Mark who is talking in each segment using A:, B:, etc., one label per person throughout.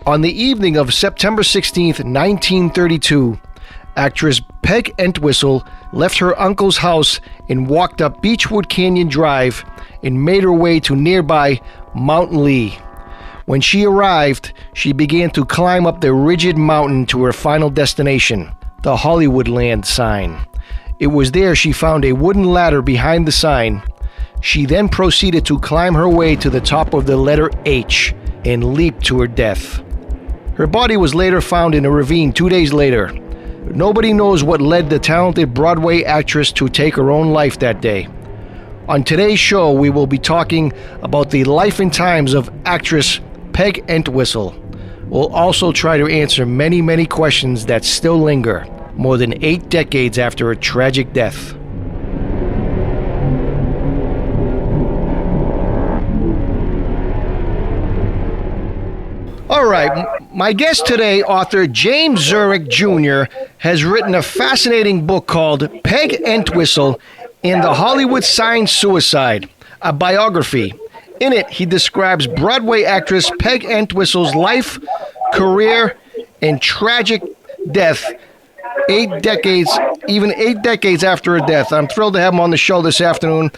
A: On the evening of September 16th, 1932, actress Peg Entwhistle left her uncle's house and walked up Beachwood Canyon Drive and made her way to nearby Mount Lee. When she arrived, she began to climb up the rigid mountain to her final destination, the HollywoodLand sign. It was there she found a wooden ladder behind the sign. She then proceeded to climb her way to the top of the letter H and leaped to her death. Her body was later found in a ravine 2 days later. Nobody knows what led the talented Broadway actress to take her own life that day. On today's show, we will be talking about the life and times of actress Peg Entwhistle. We'll also try to answer many, many questions that still linger more than 8 decades after her tragic death. All right, my guest today, author James Zeruk Jr., has written a fascinating book called Peg Entwhistle and the Hollywood Sign Suicide, a biography. In it, he describes Broadway actress Peg Entwhistle's life, career, and tragic death 8 decades, even 8 decades after her death. I'm thrilled to have him on the show this afternoon.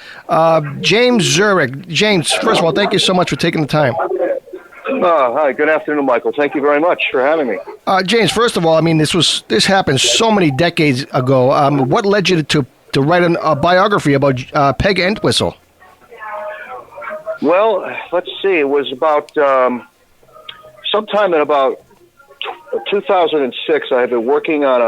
A: James Zeruk. James, first of all, thank you so much for taking the time.
B: Hi, good afternoon, Michael. Thank you very much for having me.
A: James, first of all, I mean, this happened so many decades ago. What led you to write a biography about Peg Entwhistle?
B: Well, let's see. It was about sometime in about 2006. I had been working on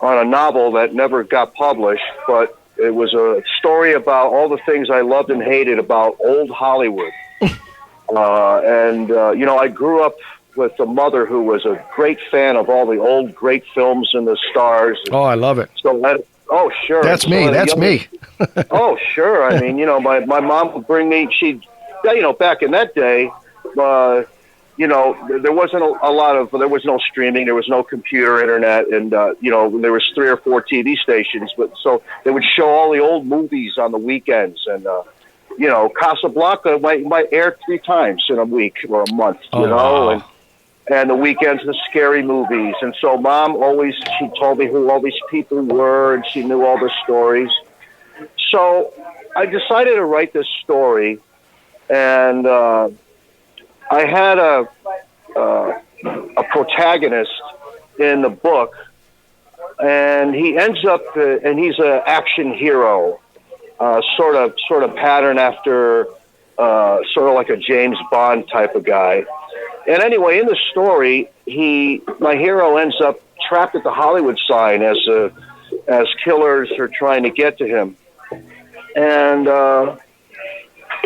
B: a novel that never got published, but it was a story about all the things I loved and hated about old Hollywood. I grew up with a mother who was a great fan of all the old great films and the stars.
A: Oh, I love it.
B: Oh, sure.
A: That's me. That's me.
B: Oh, sure. I mean, my mom would bring me, back in that day, there wasn't there was no streaming, there was no computer internet, and, there was 3 or 4 TV stations, but so they would show all the old movies on the weekends, and, Casablanca might air 3 times in a week or a month,
A: Wow.
B: and the weekends, the scary movies. And so Mom she told me who all these people were, and she knew all the stories. So I decided to write this story, and I had a protagonist in the book, and he ends up, and he's an action hero, sort of pattern after, sort of like a James Bond type of guy. And anyway, in the story, my hero ends up trapped at the Hollywood sign as killers are trying to get to him, and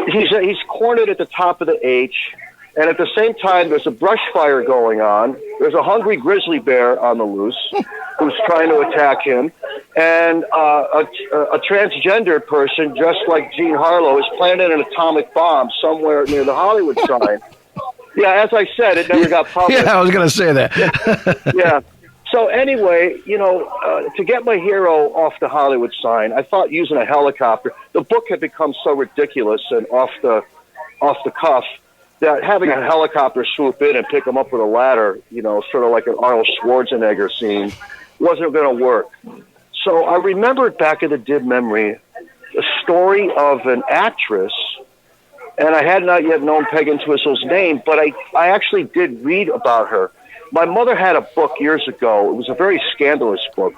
B: he's cornered at the top of the H. And at the same time, there's a brush fire going on. There's a hungry grizzly bear on the loose who's trying to attack him. And a transgender person, dressed like Jean Harlow, is planted an atomic bomb somewhere near the Hollywood sign. Yeah, as I said, it never got published.
A: Yeah, I was going to say that.
B: Yeah. So anyway, to get my hero off the Hollywood sign, I thought using a helicopter. The book had become so ridiculous and off the cuff that having a helicopter swoop in and pick him up with a ladder, sort of like an Arnold Schwarzenegger scene, wasn't going to work. So I remembered back in the dim memory a story of an actress, and I had not yet known Peg Entwhistle's name, but I actually did read about her. My mother had a book years ago. It was a very scandalous book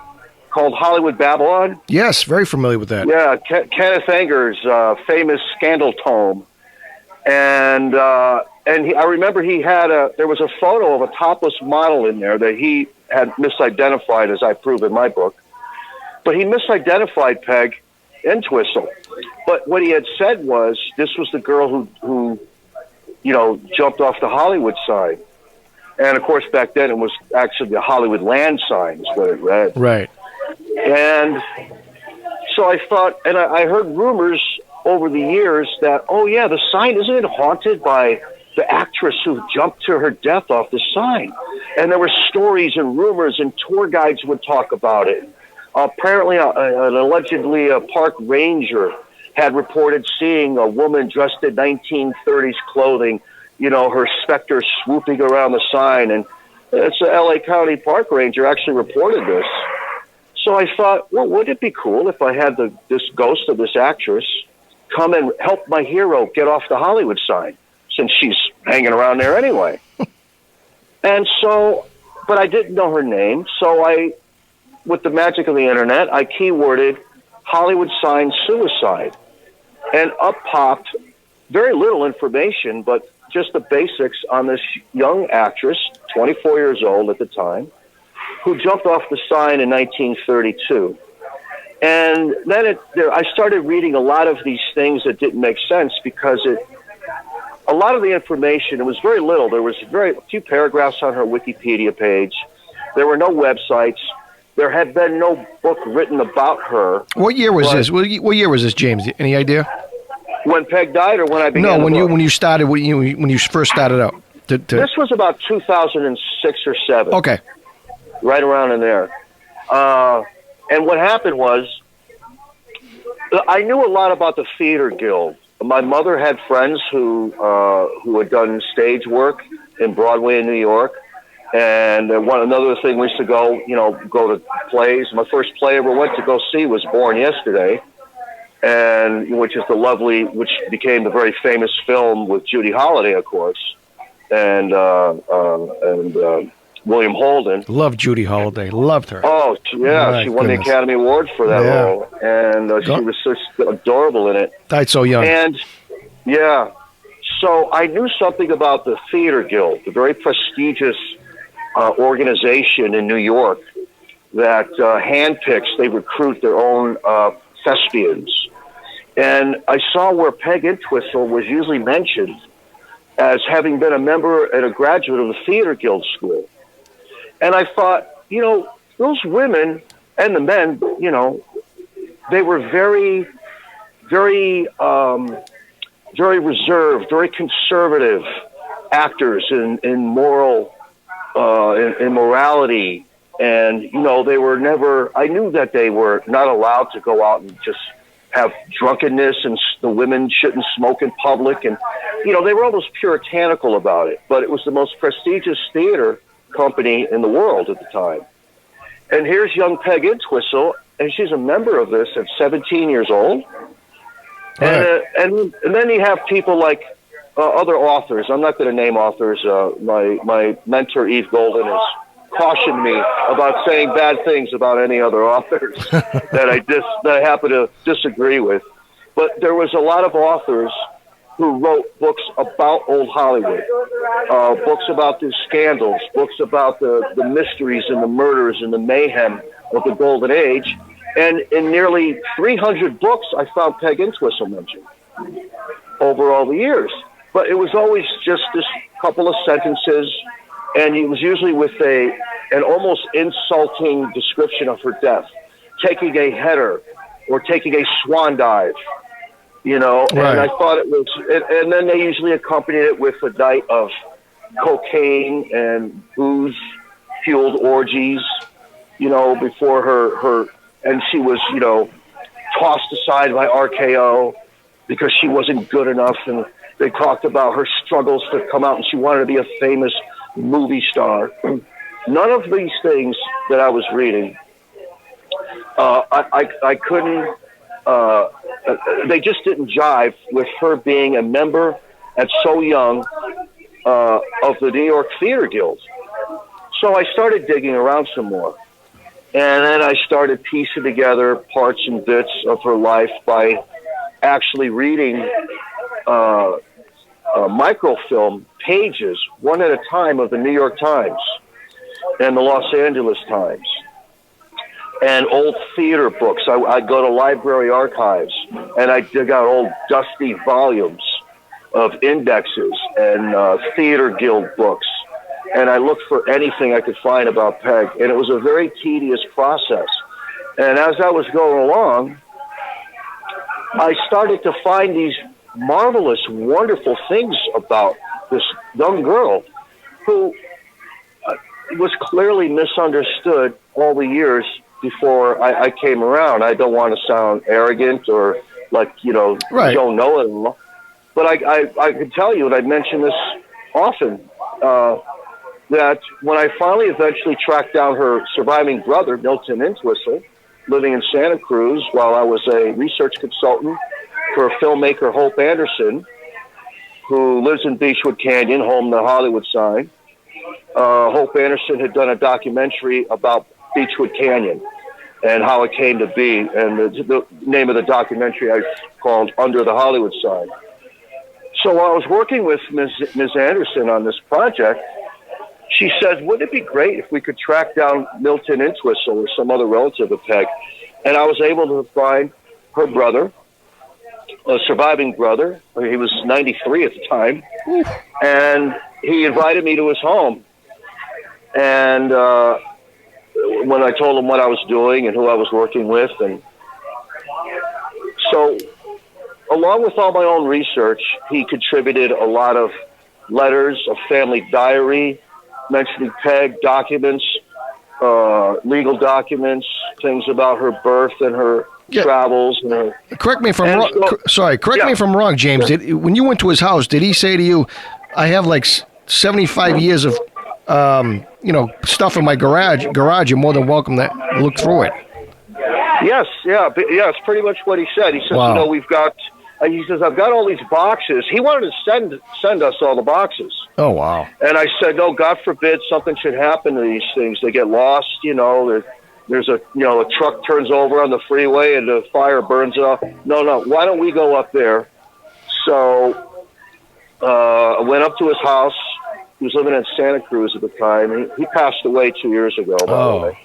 B: called Hollywood Babylon.
A: Yes, very familiar with that.
B: Yeah, Kenneth Anger's famous scandal tome. And I remember there was a photo of a topless model in there that he had misidentified, as I prove in my book. But he misidentified Peg Entwhistle. But what he had said was this was the girl who jumped off the Hollywood sign. And, of course, back then it was actually the HollywoodLand sign is what it read.
A: Right.
B: And so I thought, and I heard rumors over the years that, the sign, isn't it haunted by the actress who jumped to her death off the sign? And there were stories and rumors, and tour guides would talk about it. Apparently, allegedly a park ranger had reported seeing a woman dressed in 1930s clothing her specter swooping around the sign. And it's a L.A. County Park Ranger actually reported this. So I thought, well, wouldn't it be cool if I had this ghost of this actress come and help my hero get off the Hollywood sign, since she's hanging around there anyway. And so, but I didn't know her name, so with the magic of the internet, I keyworded Hollywood sign suicide. And up popped very little information, but just the basics on this young actress, 24 years old at the time, who jumped off the sign in 1932. And then I started reading a lot of these things that didn't make sense, because a lot of the information, it was very little. There was very few paragraphs on her Wikipedia page. There were no websites. There had been no book written about her.
A: What year was this? What year was this, James? Any idea?
B: When Peg died, or when I began?
A: No, when you started, when you first started out.
B: This was about 2006 or 7.
A: Okay.
B: Right around in there. And what happened was, I knew a lot about the theater guild. My mother had friends who had done stage work in Broadway in New York. And another thing, we used to go to plays. My first play I ever went to go see was Born Yesterday, which became the very famous film with Judy Holliday, of course, and William Holden.
A: Loved Judy Holliday. Loved her.
B: Oh, yeah.
A: My
B: she won
A: goodness.
B: the Academy Award for that role. And she was so adorable in it.
A: Died so young.
B: And, yeah. So I knew something about the Theater Guild, the very prestigious organization in New York that handpicks, they recruit their own thespians. And I saw where Peg Entwhistle was usually mentioned as having been a member and a graduate of the Theater Guild School. And I thought, those women and the men, they were very, very, very reserved, very conservative actors in moral, in morality. And, they were never, I knew that they were not allowed to go out and just have drunkenness, and the women shouldn't smoke in public. And, they were almost puritanical about it. But it was the most prestigious theater company in the world at the time. And here's young Peg Entwistle, and she's a member of this at 17 years old. Right. And then you have people like other authors. I'm not going to name authors. My mentor, Eve Golden, has cautioned me about saying bad things about any other authors that I happen to disagree with. But there was a lot of authors who wrote books about old Hollywood, books about the scandals, books about the mysteries and the murders and the mayhem of the Golden Age. And in nearly 300 books, I found Peg Entwistle mentioned over all the years. But it was always just this couple of sentences, and it was usually with an almost insulting description of her death, taking a header or taking a swan dive. Right. And I thought it was, and then they usually accompanied it with a night of cocaine and booze-fueled orgies, before her, and she was, tossed aside by RKO because she wasn't good enough, and they talked about her struggles to come out, and she wanted to be a famous movie star. None of these things that I was reading, I couldn't. They just didn't jive with her being a member at so young of the New York Theater Guild. So I started digging around some more. And then I started piecing together parts and bits of her life by actually reading microfilm pages, one at a time, of the New York Times and the Los Angeles Times, and old theater books. I'd go to library archives, and I'd dig out old dusty volumes of indexes and theater guild books, and I looked for anything I could find about Peg, and it was a very tedious process. And as I was going along, I started to find these marvelous, wonderful things about this young girl who was clearly misunderstood all the years before I came around. I don't want to sound arrogant or like,
A: right.
B: Don't know it. But I can tell you, and I mentioned this often that when I finally eventually tracked down her surviving brother, Milton Entwistle, living in Santa Cruz while I was a research consultant for filmmaker Hope Anderson, who lives in Beachwood Canyon, home to the Hollywood sign. Hope Anderson had done a documentary about Beachwood Canyon and how it came to be, and the name of the documentary I called Under the Hollywood Sign. So while I was working with Ms. Anderson on this project, she said, wouldn't it be great if we could track down Milton Entwistle or some other relative of Peg? And I was able to find her brother, a surviving brother. He was 93 at the time. And he invited me to his home. And when I told him what I was doing and who I was working with. And so along with all my own research, he contributed a lot of letters, a family diary, mentioning Peg, documents, legal documents, things about her birth and her travels. And her,
A: correct me if I'm wrong. Me if I'm wrong, James. When you went to his house, did he say to you, "I have like 75 years of, stuff in my garage. You're more than welcome to look through it."
B: Yes, it's pretty much what he said. He said,
A: wow.
B: We've got. He says, I've got all these boxes. He wanted to send us all the boxes.
A: Oh, wow.
B: And I said, no, God forbid something should happen to these things. They get lost, there's a truck turns over on the freeway and the fire burns it off. No, why don't we go up there? So I went up to his house. He was living in Santa Cruz at the time. He passed away 2 years ago, by the way.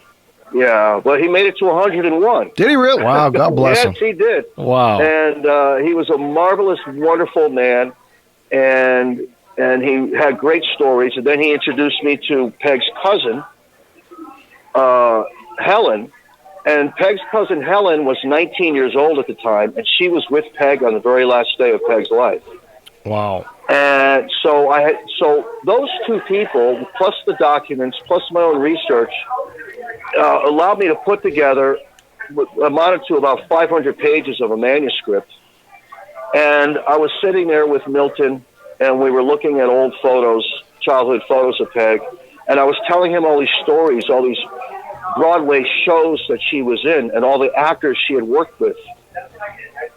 B: Yeah, but he made it to 101.
A: Did he really? Wow, God bless him.
B: Yes, he did.
A: Wow.
B: And he was a marvelous, wonderful man, and he had great stories. And then he introduced me to Peg's cousin, Helen. And Peg's cousin, Helen, was 19 years old at the time, and she was with Peg on the very last day of Peg's life.
A: Wow. And
B: so those two people, plus the documents, plus my own research, allowed me to put together what amounted to about 500 pages of a manuscript. And I was sitting there with Milton, and we were looking at old photos, childhood photos of Peg, and I was telling him all these stories, all these Broadway shows that she was in, and all the actors she had worked with.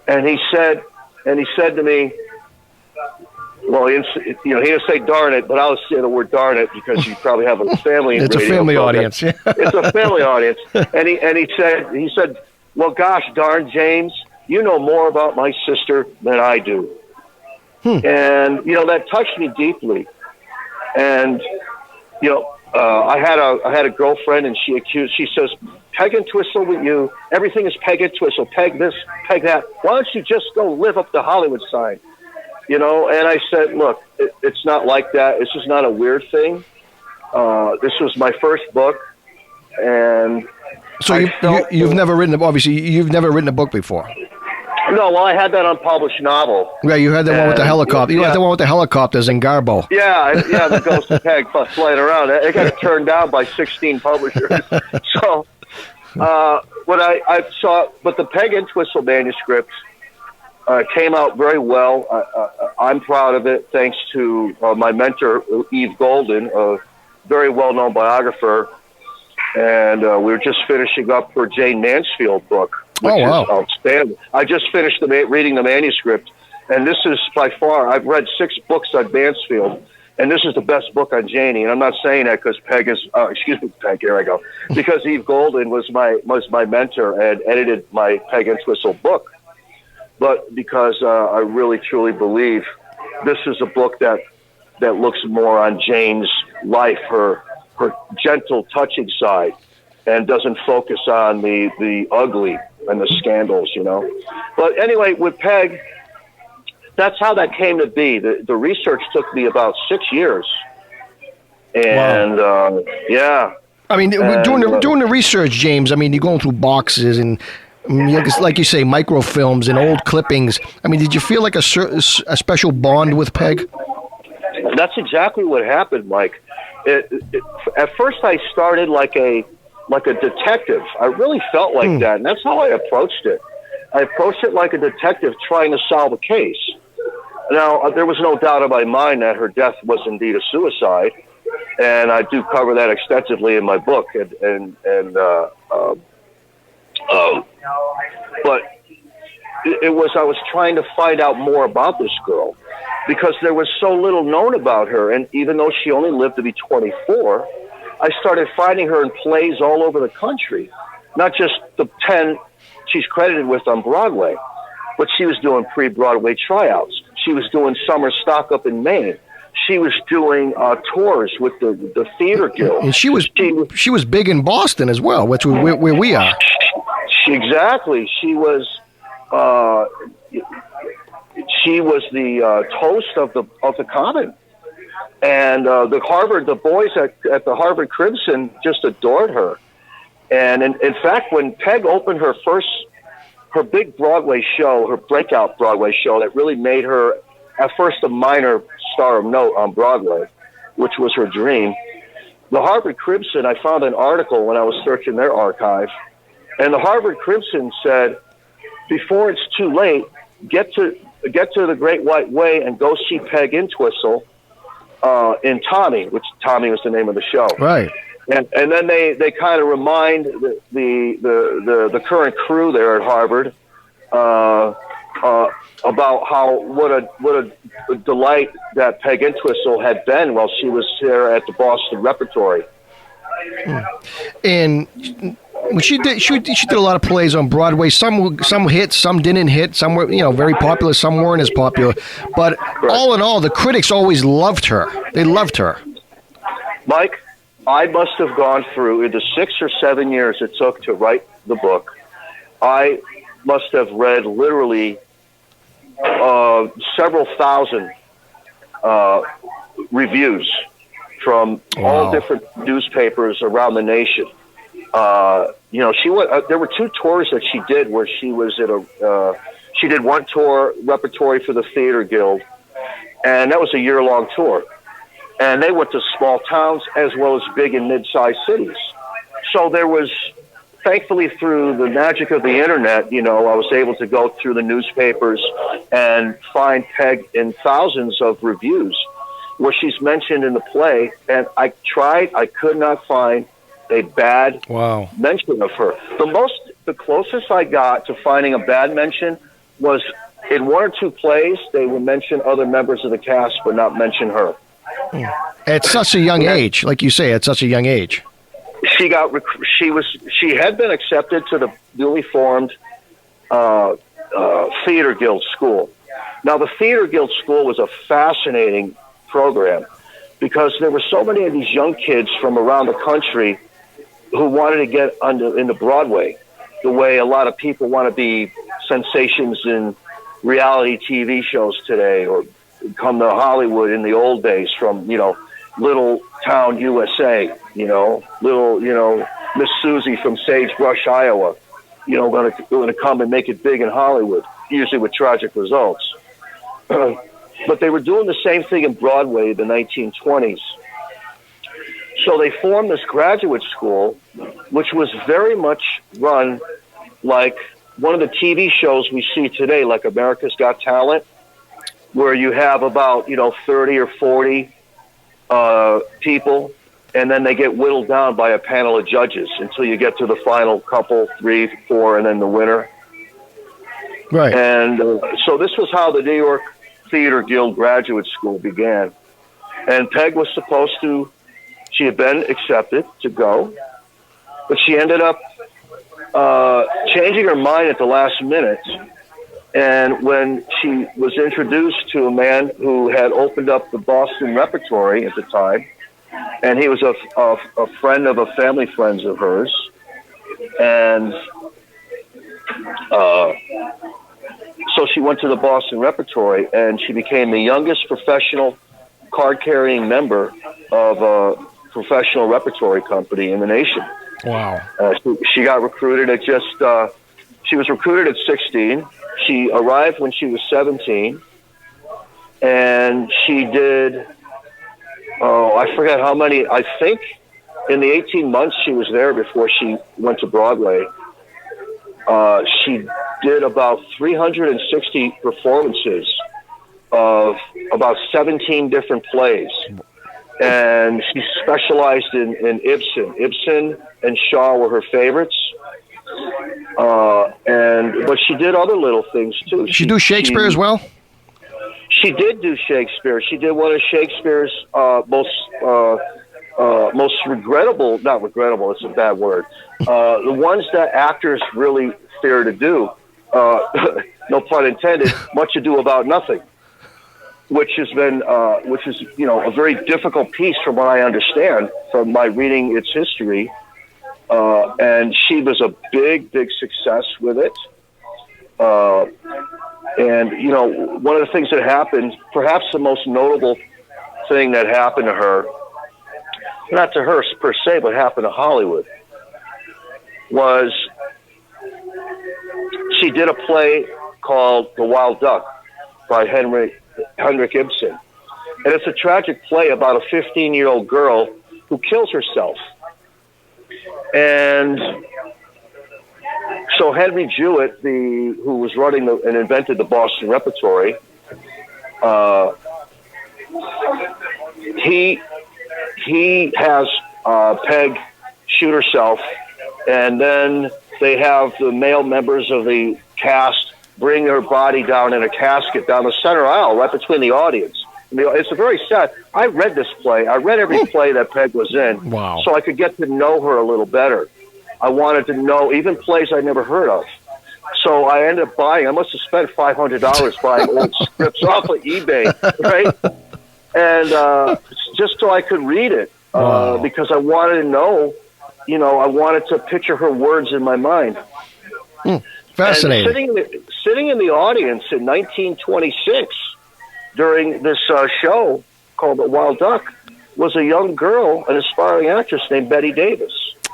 B: And he said to me, well, he didn't say darn it, but I'll say the word darn it because you probably have a family.
A: It's a family audience.
B: It's a family audience. And he said, well, gosh darn, James, you know more about my sister than I do. And, that touched me deeply. And, I had a girlfriend, and she says, Peg Entwistle with you. Everything is Peg Entwistle. Peg this, Peg that. Why don't you just go live up the Hollywood sign? And I said, look, it's not like that. This is not a weird thing. This was my first book, and
A: so you've never written a book before.
B: No, well, I had that unpublished novel.
A: Yeah, you had the one with the helicopter. You had the one with the helicopters in Garbo.
B: Yeah, the Ghost of Peg flying around. It got turned down by 16 publishers. So, but I saw, but the Peg Entwistle manuscript came out very well. I'm proud of it, thanks to my mentor, Eve Golden, a very well-known biographer. And we were just finishing up her Jayne Mansfield book, which is outstanding. I just finished reading the manuscript, and this is by far, I've read 6 books on Mansfield, and this is the best book on Jayne. And I'm not saying that because Peg is, Peg, here I go, because Eve Golden was my mentor and edited my Peg Entwistle book. But because I really, truly believe this is a book that looks more on Jayne's life, her gentle, touching side, and doesn't focus on the ugly and the scandals, But anyway, with Peg, that's how that came to be. The research took me about 6 years. And, yeah.
A: I mean, doing the research, James, I mean, you're going through boxes and, like you say, microfilms and old clippings. I mean, did you feel like a special bond with Peg?
B: That's exactly what happened, Mike. At first, I started like a detective. I really felt like that, and that's how I approached it. I approached it like a detective trying to solve a case. Now, there was no doubt in my mind that her death was indeed a suicide, and I do cover that extensively in my book. But it was, I was trying to find out more about this girl because there was so little known about her, and even though she only lived to be 24, I started finding her in plays all over the country, not just the 10 she's credited with on Broadway, but she was doing pre-Broadway tryouts. She was doing summer stock up in Maine. She was doing tours with the Theater Guild.
A: And she was big in Boston as well, which where we are.
B: Exactly. She was the toast of the Common, and the boys at the Harvard Crimson just adored her. And in fact, when Peg opened her big Broadway show, her breakout Broadway show that really made her at first a minor star of note on Broadway, which was her dream, the Harvard Crimson, I found an article when I was searching their archive, and the Harvard Crimson said, before it's too late, get to the Great White Way and go see Peg Entwhistle in Tommy, which Tommy was the name of the show.
A: Right.
B: And then they kind of remind the current crew there at Harvard about what a delight that Peg Entwistle had been while she was here at the Boston Repertory.
A: And she did a lot of plays on Broadway. Some hit, some didn't hit. Some were very popular, some weren't as popular. But all in all, the critics always loved her. They loved her.
B: Mike, I must have gone through, in the 6 or 7 years it took to write the book, I must have read literally several thousand reviews from all different newspapers around the nation. She went. There were 2 tours that she did where she was at she did one tour repertory for the Theater Guild, and that was a year-long tour. And they went to small towns as well as big and mid-sized cities. So there was, thankfully, through the magic of the internet, I was able to go through the newspapers and find Peg in thousands of reviews where she's mentioned in the play. And I could not find a bad mention of her. The closest I got to finding a bad mention was in 1 or 2 plays, they would mention other members of the cast, but not mention her.
A: At such a young age, like you say, at such a young age.
B: She had been accepted to the newly formed Theater Guild School. Now, the Theater Guild School was a fascinating program because there were so many of these young kids from around the country who wanted to get into Broadway, the way a lot of people want to be sensations in reality TV shows today, or come to Hollywood in the old days from, little town USA, little Miss Susie from Sagebrush, Iowa, going to come and make it big in Hollywood, usually with tragic results. But they were doing the same thing in Broadway in the 1920s. So they formed this graduate school, which was very much run like one of the TV shows we see today, like America's Got Talent, where you have about 30 or 40 people, and then they get whittled down by a panel of judges until you get to the final couple, 3, 4, and then the winner.
A: Right.
B: And so this was how the New York Theater Guild Graduate School began. And Peg was supposed to, she had been accepted to go, but she ended up changing her mind at the last minute. And when she was introduced to a man who had opened up the Boston Repertory at the time, and he was a friend of a family friend of hers, and so she went to the Boston Repertory, and she became the youngest professional card-carrying member of a professional repertory company in the nation.
A: Wow.
B: She got recruited at she was recruited at 16. She arrived when she was 17, and she did, I forget how many, I think in the 18 months she was there before she went to Broadway, she did about 360 performances of about 17 different plays. And she specialized in Ibsen. Ibsen and Shaw were her favorites. But she did other little things too.
A: She do Shakespeare as well?
B: She did do Shakespeare. She did one of Shakespeare's most regrettable, not regrettable, it's a bad word, the ones that actors really fear to do, no pun intended, Much Ado About Nothing, which is, a very difficult piece from what I understand from my reading its history. And she was a big, big success with it. And, one of the things that happened, perhaps the most notable thing that happened to her, not to her per se, but happened to Hollywood, was she did a play called The Wild Duck by Henrik Ibsen. And it's a tragic play about a 15-year-old girl who kills herself. And so Henry Jewett, who was running and invented the Boston Repertory, he has Peg shoot herself, and then they have the male members of the cast bring her body down in a casket down the center aisle, right between the audience. It's a very sad. I read this play. I read every play that Peg was in,
A: wow,
B: so I could get to know her a little better. I wanted to know even plays I never heard of. So I ended up buying. I must have spent $500 buying old scripts off of eBay, right? And just so I could read it, because I wanted to know. I wanted to picture her words in my mind.
A: Fascinating.
B: And sitting in the audience in 1926 during this show called The Wild Duck was a young girl, an aspiring actress named Betty Davis.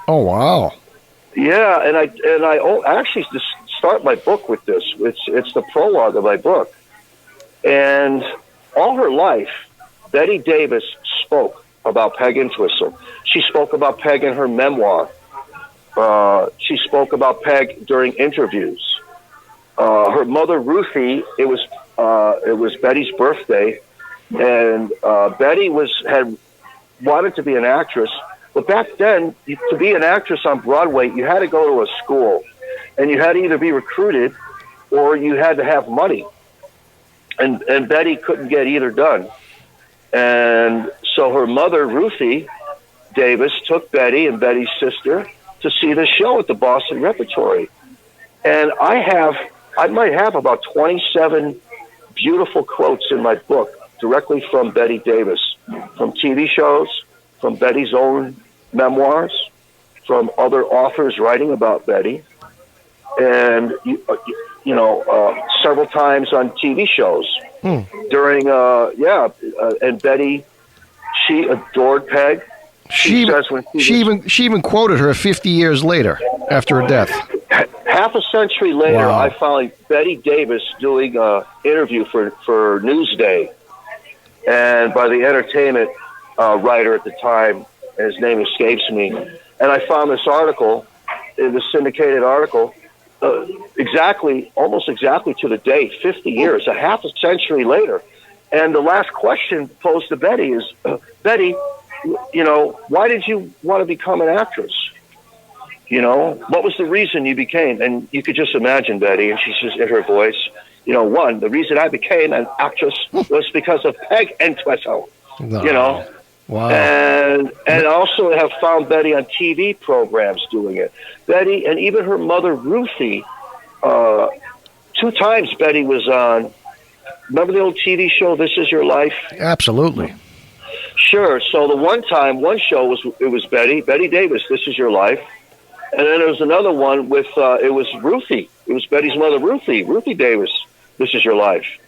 A: Oh, wow.
B: Yeah, and I actually just start my book with this. It's the prologue of my book. And all her life, Betty Davis spoke about Peg Entwistle. She spoke about Peg in her memoir. She spoke about Peg during interviews. Her mother, Ruthie, it was Betty's birthday, and Betty had wanted to be an actress. But back then, to be an actress on Broadway, you had to go to a school, and you had to either be recruited or you had to have money. And Betty couldn't get either done. And so her mother, Ruthie Davis, took Betty and Betty's sister to see the show at the Boston Repertory. And I might have about 27 beautiful quotes in my book directly from Betty Davis, from TV shows, from Betty's own memoirs, from other authors writing about Betty, and several times on TV shows during and Betty, she adored Peg. She even quoted her 50 years later after her death. Half a century later,
A: wow.
B: I found Betty Davis doing an interview for Newsday, and by the entertainment writer at the time, his name escapes me, and I found this article, the syndicated article, almost exactly to the date, 50 years, a half a century later. And the last question posed to Betty is, Betty, why did you want to become an actress? What was the reason you became? And you could just imagine Betty, and she says in her voice, the reason I became an actress was because of Peg Entwhistle.
A: No. Wow.
B: And also have found Betty on TV programs doing it. Betty, and even her mother, Ruthie, 2 times Betty was on, remember the old TV show, This Is Your Life?
A: Absolutely.
B: Sure. So the one show was Betty Davis, This Is Your Life. And then there was another one with, it was Ruthie. It was Betty's mother, Ruthie Davis, This Is Your Life.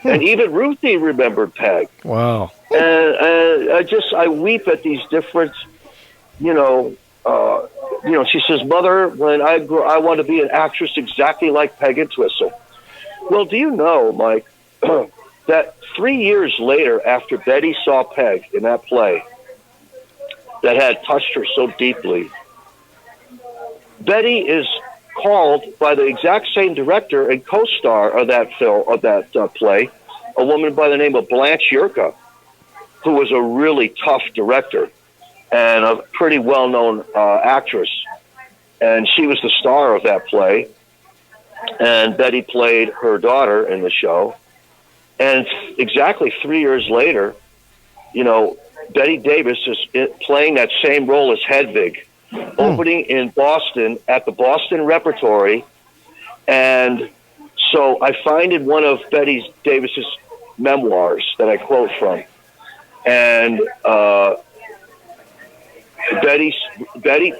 B: And even Ruthie remembered Peg.
A: Wow.
B: And I weep at these different, she says, Mother, when I grew, I want to be an actress exactly like Peg Entwistle. Well, do you know, Mike, that 3 years later, after Betty saw Peg in that play that had touched her so deeply, Betty is called by the exact same director and co-star of that play a woman by the name of Blanche Yerka, who was a really tough director and a pretty well-known actress. And she was the star of that play. And Betty played her daughter in the show. And exactly 3 years later, you know, Betty Davis is playing that same role as Hedwig, opening in Boston at the Boston Repertory. And so I find in one of Betty Davis's memoirs that I quote from, and Betty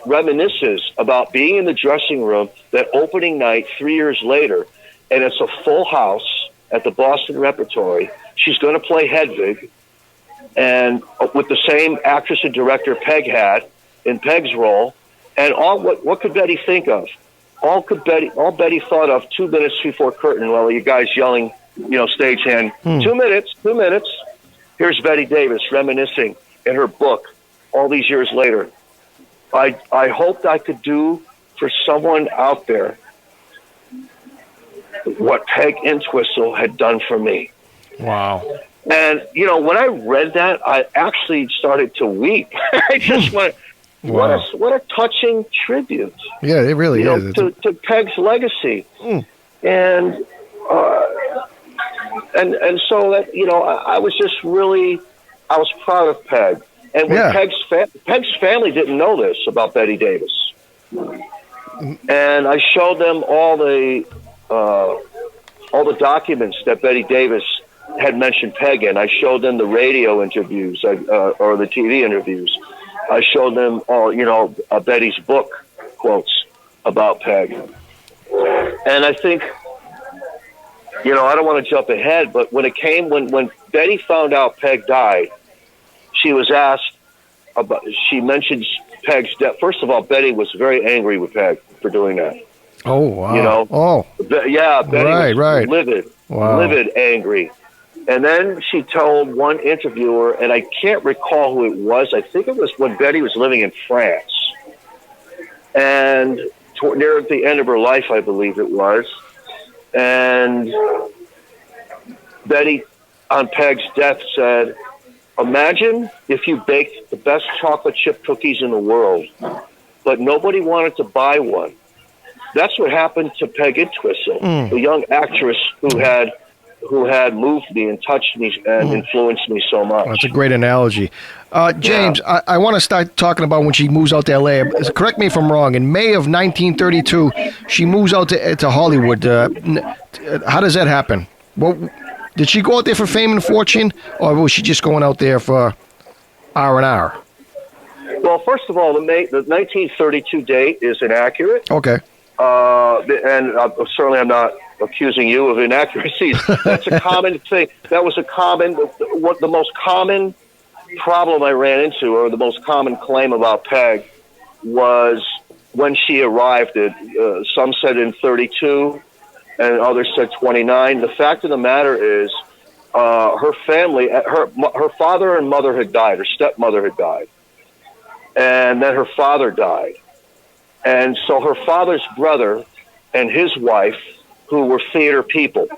B: reminisces about being in the dressing room that opening night 3 years later, and it's a full house at the Boston Repertory. She's going to play Hedwig, and with the same actress and director Peg had in Peg's role. And what could Betty think of? All Betty thought of 2 minutes before curtain while you guys yelling, you know, stagehand, 2 minutes, 2 minutes. Here's Betty Davis reminiscing in her book all these years later. I hoped I could do for someone out there what Peg Entwistle had done for me.
A: Wow.
B: And, you know, when I read that, I actually started to weep. I just went, wow. What a touching tribute.
A: Yeah, it really is.
B: To Peg's legacy. And so that, you know, I was just really, I was proud of Peg. And when Peg's family didn't know this about Betty Davis. And I showed them all the documents that Betty Davis had mentioned Peg in. I showed them the radio interviews or the TV interviews. I showed them all, you know, Betty's book quotes about Peg. And I think, you know, I don't want to jump ahead, but when Betty found out Peg died, she was asked about, she mentioned Peg's death. First of all, Betty was very angry with Peg for doing that.
A: Oh, wow.
B: You know? Betty was livid, livid, angry. And then she told one interviewer, and I can't recall who it was. I think it was when Betty was living in France. And near the end of her life, I believe it was. And Betty, on Peg's death, said, imagine if you baked the best chocolate chip cookies in the world, but nobody wanted to buy one. That's what happened to Peg Entwistle, the young actress who had moved me and touched me and influenced me so much.
A: That's a great analogy. James, I want to start talking about when she moves out to L.A. Correct me if I'm wrong. In May of 1932, she moves out to Hollywood. How does that happen? Well, did she go out there for fame and fortune, or was she just going out there for R&R?
B: Well, first of all, the 1932 date is inaccurate.
A: Okay.
B: And certainly I'm not accusing you of inaccuracies. That's a common thing. That was the most common problem I ran into, or the most common claim about Peg, was when she arrived at, some said in 32, and others said 29. The fact of the matter is, her family, her father and mother had died, her stepmother had died, and then her father died. And so her father's brother and his wife, who were theater people,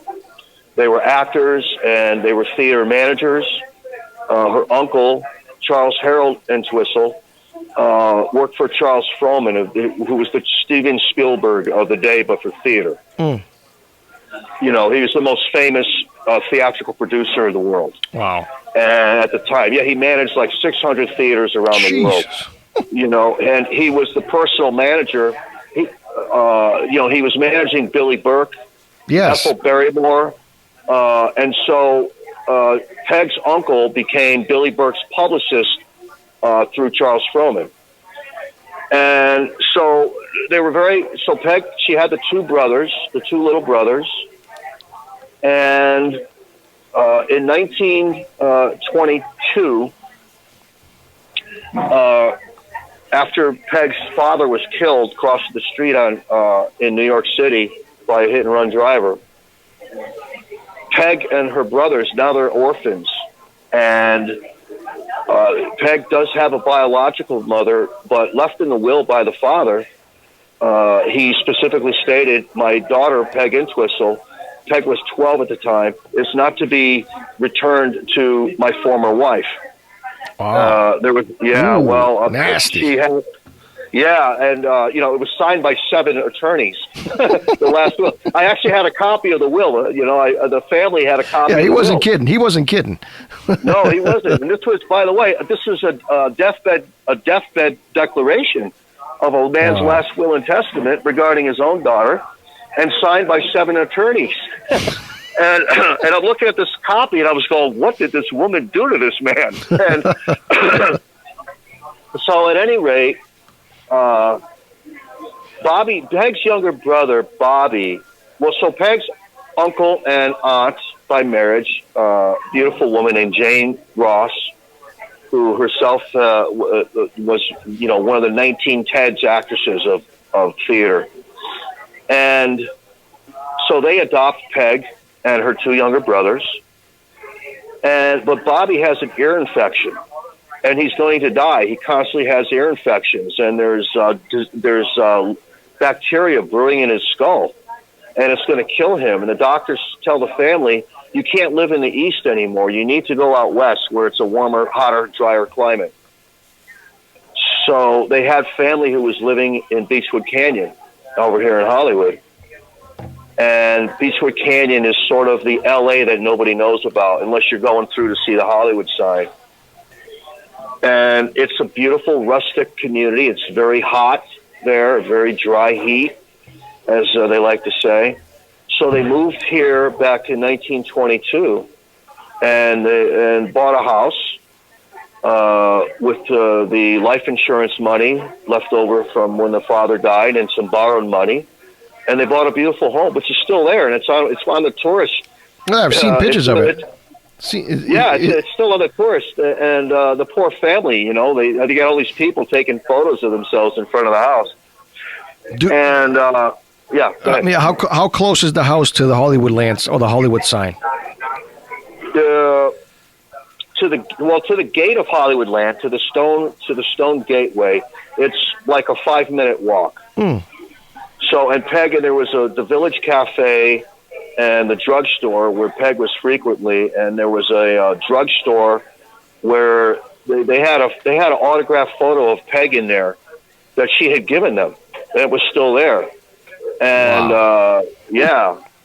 B: they were actors and they were theater managers. Her uncle, Charles Harold Entwistle, worked for Charles Frohman, who was the Steven Spielberg of the day, but for theater. You know, he was the most famous theatrical producer in the world. Wow. And at the time, he managed like 600 theaters around the world. You know, and he was the personal manager. He was managing Billy Burke, Ethel Barrymore, and so Peg's uncle became Billy Burke's publicist through Charles Frohman. And so Peg, she had the two little brothers, and in 1922, after Peg's father was killed across the street in New York City by a hit-and-run driver, Peg and her brothers, now they're orphans, and Peg does have a biological mother, but left in the will by the father, he specifically stated, my daughter, Peg Entwistle, Peg was 12 at the time, is not to be returned to my former wife.
A: Wow.
B: There was,
A: nasty.
B: She had, and it was signed by 7 attorneys. The last will. I actually had a copy of the will. The family had a copy.
A: Yeah,
B: he
A: wasn't kidding. He wasn't kidding.
B: No, he wasn't. And this was, by the way, this is a deathbed declaration of a man's last will and testament regarding his own daughter, and signed by 7 attorneys. And I'm looking at this copy, and I was going, "What did this woman do to this man?" And so, at any rate, Peg's younger brother, Bobby. Well, so Peg's uncle and aunt by marriage, beautiful woman named Jayne Ross, who herself was, one of the 19 Ted's actresses of theater, and so they adopt Peg and her 2 younger brothers. But Bobby has an ear infection, and he's going to die. He constantly has ear infections, and there's bacteria brewing in his skull, and it's going to kill him. And the doctors tell the family, you can't live in the East anymore. You need to go out west where it's a warmer, hotter, drier climate. So they had family who was living in Beachwood Canyon over here in Hollywood. And Beachwood Canyon is sort of the L.A. that nobody knows about unless you're going through to see the Hollywood sign. And it's a beautiful rustic community. It's very hot there, very dry heat, as they like to say. So they moved here back in 1922 and bought a house with the life insurance money left over from when the father died and some borrowed money. And they bought a beautiful home, which is still there, and it's on the tourist.
A: Yeah, I've seen pictures of it.
B: It's still on the tourist, and the poor family. They got all these people taking photos of themselves in front of the house.
A: I mean, how close is the house to the HollywoodLand or the Hollywood sign?
B: To the gate of HollywoodLand, to the stone gateway, it's like a 5-minute walk. So, and Peg, and there was the Village Cafe and the drugstore where Peg was frequently, and there was a drugstore where they had an autographed photo of Peg in there that she had given them, and it was still there. And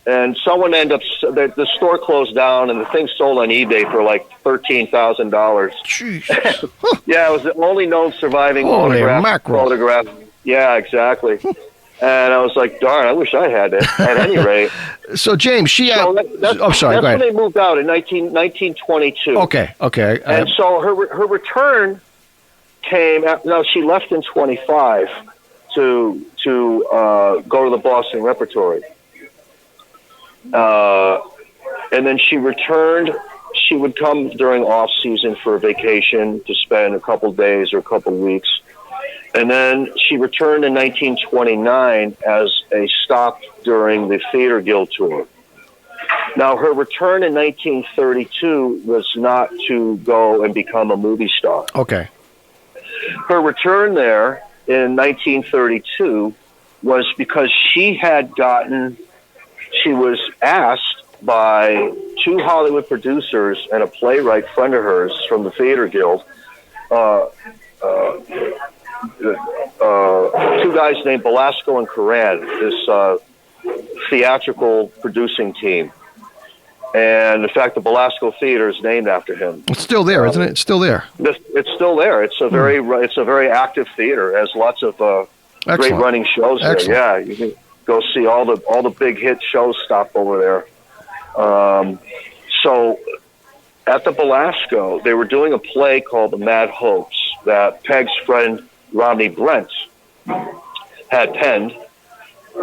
B: and someone ended up the store closed down, and the thing sold on eBay for like $13,000. Yeah, it was the only known surviving photograph. Yeah, exactly. And I was like, darn, I wish I had it. At any rate.
A: So, James, that's
B: when they moved out in 1922.
A: Okay.
B: And so her return came, now she left in 25 to go to the Boston Repertory. And then she returned. She would come during off season for a vacation to spend a couple days or a couple weeks. And then she returned in 1929 as a stop during the Theater Guild tour. Now, her return in 1932 was not to go and become a movie star.
A: Okay.
B: Her return there in 1932 was because she was asked by 2 Hollywood producers and a playwright friend of hers from the Theater Guild, 2 guys named Belasco and Coran, this theatrical producing team. And in fact, the Belasco Theater is named after him.
A: It's still there, isn't it? It's still there.
B: It's still there. It's a very active theater. It has lots of great running shows there.
A: Excellent.
B: Yeah, you can go see all the big hit shows stop over there. So at the Belasco, they were doing a play called The Mad Hoax that Peg's friend Rodney Brent had penned,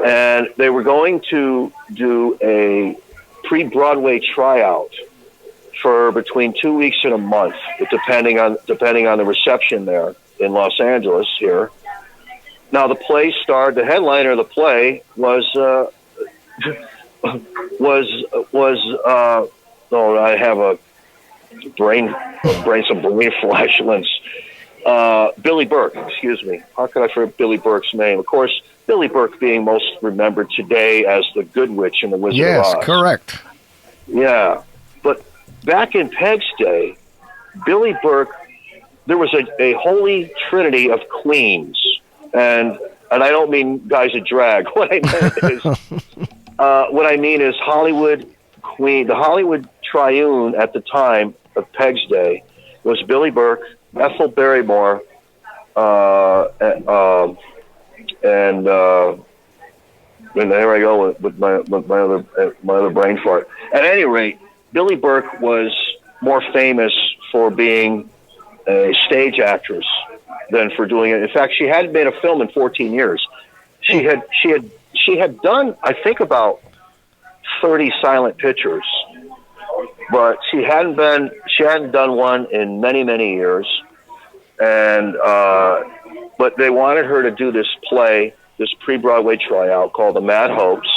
B: and they were going to do a pre-Broadway tryout for between 2 weeks and a month, depending on the reception there in Los Angeles here. Now the play starred, the headliner of the play was I have some brain flashlings. Billy Burke, excuse me. How could I forget Billy Burke's name? Of course, Billy Burke being most remembered today as the Good Witch in The Wizard of Oz.
A: Yes, correct.
B: Yeah. But back in Peg's day, Billy Burke, there was a holy trinity of queens. And I don't mean guys that drag. What I mean is Hollywood queen, the Hollywood triune at the time of Peg's day was Billy Burke, Ethel Barrymore, and there I go with my other brain fart. At any rate, Billy Burke was more famous for being a stage actress than for doing it. In fact, she hadn't made a film in 14 years. She had done, I think, about 30 silent pictures, but she hadn't done one in many, many years. And but they wanted her to do this play, this pre-Broadway tryout called The Mad Hopes,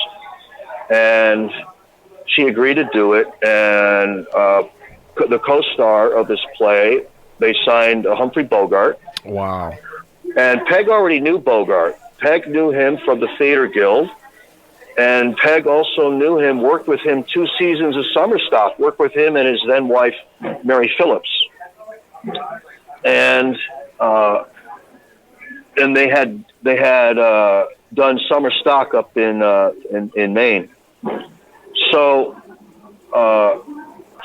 B: and she agreed to do it. And the co-star of this play, they signed Humphrey Bogart.
A: Wow. And
B: Peg already knew Bogart. Peg knew him from the Theater Guild, and Peg also knew him, worked with him 2 seasons of summer stock, worked with him and his then wife, Mary Phillips. And they had done summer stock up in Maine. So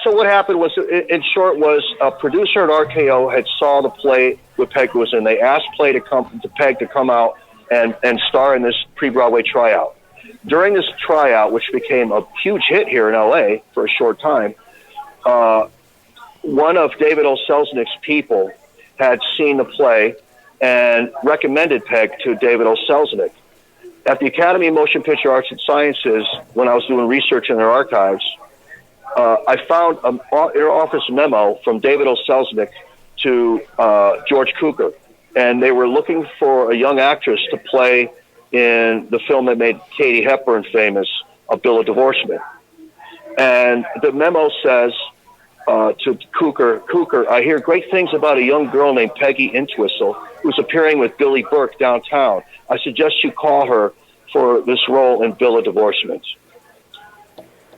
B: what happened was, in short, was a producer at RKO had saw the play with Peg was in. They asked Peg to come out and star in this pre-Broadway tryout. During this tryout, which became a huge hit here in LA for a short time, one of David O. Selznick's people had seen the play and recommended Peg to David O. Selznick. At the Academy of Motion Picture Arts and Sciences, when I was doing research in their archives, I found an office memo from David O. Selznick to George Cukor, and they were looking for a young actress to play in the film that made Katie Hepburn famous, A Bill of Divorcement. And the memo says to Cukor, I hear great things about a young girl named Peggy Entwistle who's appearing with Billy Burke downtown. I suggest you call her for this role in Bill of Divorcement.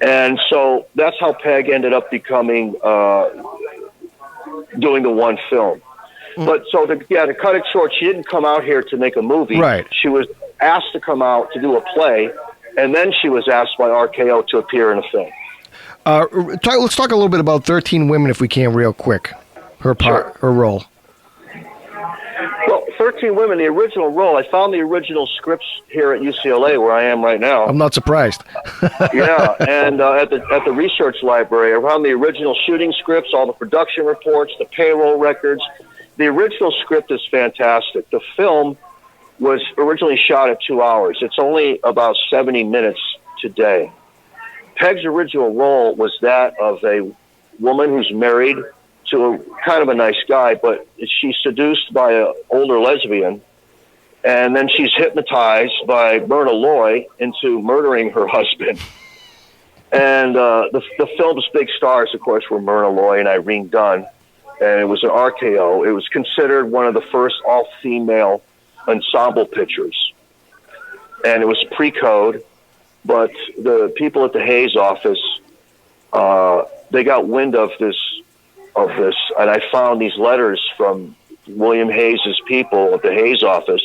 B: And so that's how Peg ended up becoming, doing the one film. But so to cut it short, she didn't come out here to make a movie.
A: Right.
B: She was asked to come out to do a play, and then she was asked by RKO to appear in a film.
A: Let's talk a little bit about 13 Women, if we can, real quick. Her role.
B: Well, 13 Women, the original role, I found the original scripts here at UCLA, where I am right now.
A: I'm not surprised.
B: Yeah, and at the research library, I found the original shooting scripts, all the production reports, the payroll records. The original script is fantastic. The film was originally shot at 2 hours. It's only about 70 minutes today. Peg's original role was that of a woman who's married to a kind of a nice guy, but she's seduced by an older lesbian, and then she's hypnotized by Myrna Loy into murdering her husband. And the film's big stars, of course, were Myrna Loy and Irene Dunn, and it was an RKO. It was considered one of the first all-female ensemble pictures, and it was pre-code, but the people at the Hayes office, they got wind of this, and I found these letters from William Hayes's people at the Hayes office,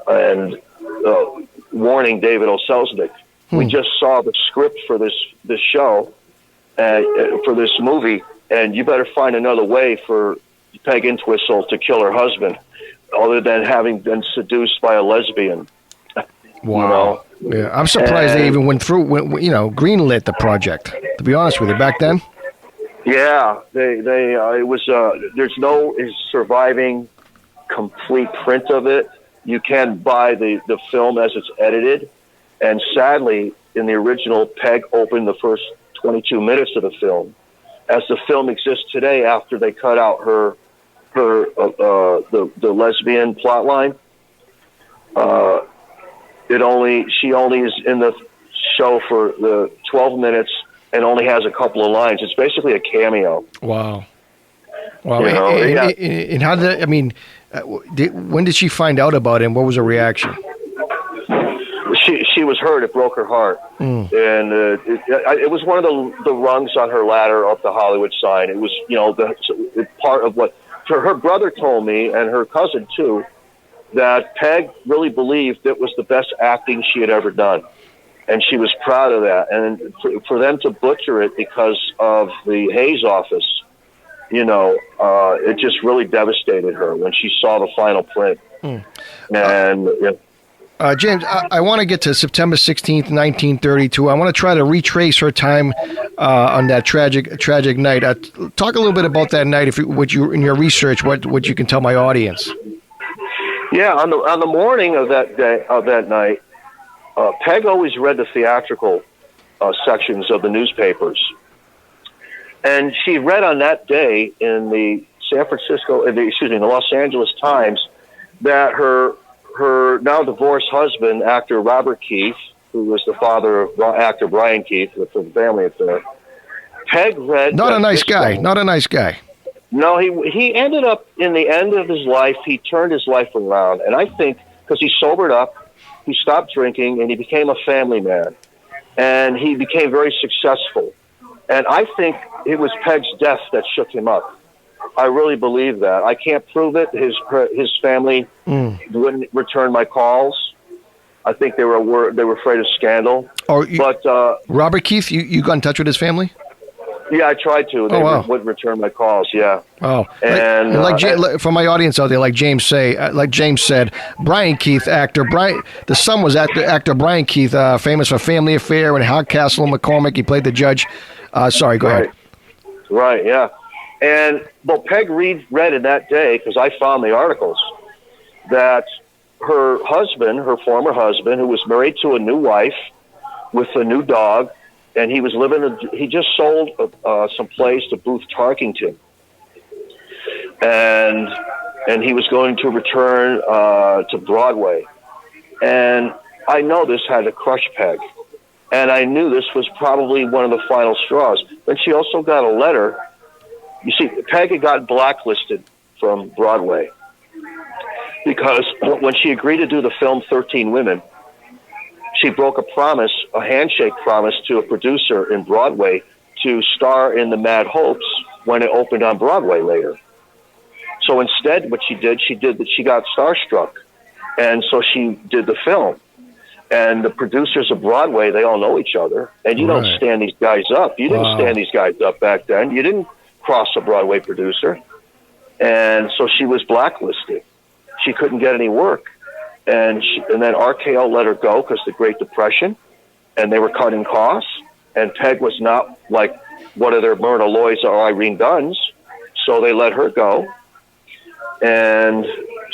B: and warning David O. Selznick. We just saw the script for this show, for this movie, and you better find another way for Peg Entwistle to kill her husband, other than having been seduced by a lesbian.
A: Wow. You know? Yeah, I'm surprised they even went through, greenlit the project, to be honest with you, back then.
B: Yeah, it was, there's no surviving complete print of it. You can buy the film as it's edited, and sadly, in the original, Peg opened the first 22 minutes of the film. As the film exists today, after they cut out the lesbian plot line, she only is in the show for the 12 minutes and only has a couple of lines. It's basically a cameo.
A: Wow. And how did when did she find out about it, and what was her reaction?
B: she was hurt. It broke her heart, and it was one of the rungs on her ladder up the Hollywood sign. It was, part of what her brother told me, and her cousin too, that Peg really believed it was the best acting she had ever done, and she was proud of that. And for them to butcher it because of the Hayes office, it just really devastated her when she saw the final print. And
A: James, I want to get to September 16th, 1932. I want to try to retrace her time on that tragic night. Talk a little bit about that night, in your research, what you can tell my audience.
B: Yeah, on the morning of that night, Peg always read the theatrical sections of the newspapers, and she read on that day in the the Los Angeles Times, that her now divorced husband, actor Robert Keith, who was the father of actor Brian Keith, from the family affair. Peg read.
A: Not a nice guy.
B: No, he ended up, in the end of his life, he turned his life around. And I think because he sobered up, he stopped drinking, and he became a family man. And he became very successful. And I think it was Peg's death that shook him up. I really believe that. I can't prove it. His family wouldn't return my calls. I think they were afraid of scandal.
A: Robert Keith, you got in touch with his family?
B: Yeah, I tried to. They wouldn't return my calls. Yeah.
A: Oh,
B: and
A: for my audience out there, like James said, Brian Keith, the son was actor Brian Keith, famous for Family Affair and Hardcastle and McCormick. He played the judge. Sorry, go ahead.
B: Right. Yeah. And Peg read in that day, because I found the articles, that her former husband, who was married to a new wife with a new dog, and he just sold some place to Booth Tarkington, and he was going to return to Broadway. And I know this had to crush Peg, and I knew this was probably one of the final straws. But she also got a letter. You see, Peg had gotten blacklisted from Broadway because when she agreed to do the film 13 Women, she broke a handshake promise to a producer in Broadway to star in The Mad Hopes when it opened on Broadway later. So instead, what she got starstruck, and so she did the film. And the producers of Broadway, they all know each other, and you don't stand these guys up. You didn't stand these guys up back then. You didn't cross a Broadway producer. And so she was blacklisted. She couldn't get any work. And then RKO let her go because of the Great Depression, and they were cutting costs. And Peg was not like one of their Myrna Loys or Irene Dunns, so they let her go. And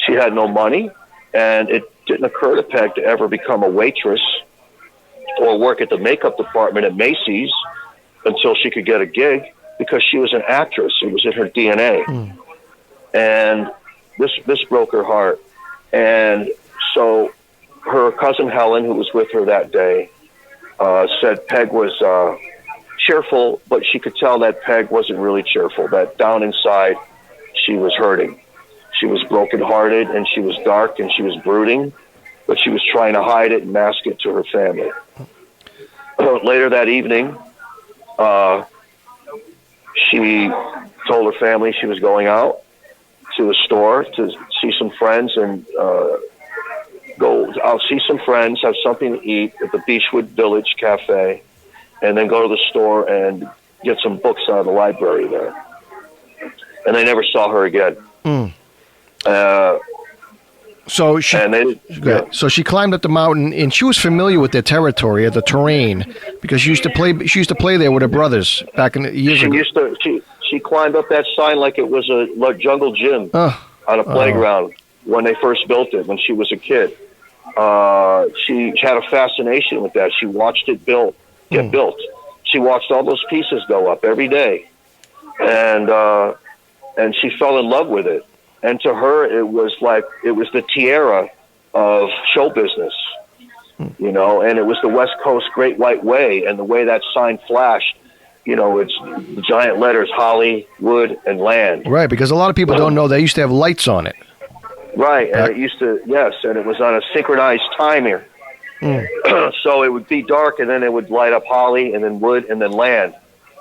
B: she had no money, and it didn't occur to Peg to ever become a waitress or work at the makeup department at Macy's until she could get a gig, because she was an actress. It was in her DNA. And this broke her heart. And so her cousin Helen, who was with her that day, said Peg was cheerful, but she could tell that Peg wasn't really cheerful, that down inside she was hurting. She was brokenhearted, and she was dark, and she was brooding, but she was trying to hide it and mask it to her family. Later that evening, she told her family she was going out to a store to see some friends and I'll see some friends, have something to eat at the Beachwood Village Cafe, and then go to the store and get some books out of the library there. And they never saw her again.
A: So she climbed up the mountain, and she was familiar with the territory, the terrain, because she used to play there with her brothers back in the years ago.
B: She climbed up that sign like it was a jungle gym on a playground when they first built it, when she was a kid. She had a fascination with that. She watched it get built. She watched all those pieces go up every day, and she fell in love with it. And to her, it was the tiara of show business, and it was the West Coast Great White Way, and the way that sign flashed, it's the giant letters, Hollywood and Land.
A: Right, because a lot of people don't know they used to have lights on it.
B: Right, and it used to, yes, and it was on a synchronized timer. So it would be dark, and then it would light up Holly, and then wood, and then land,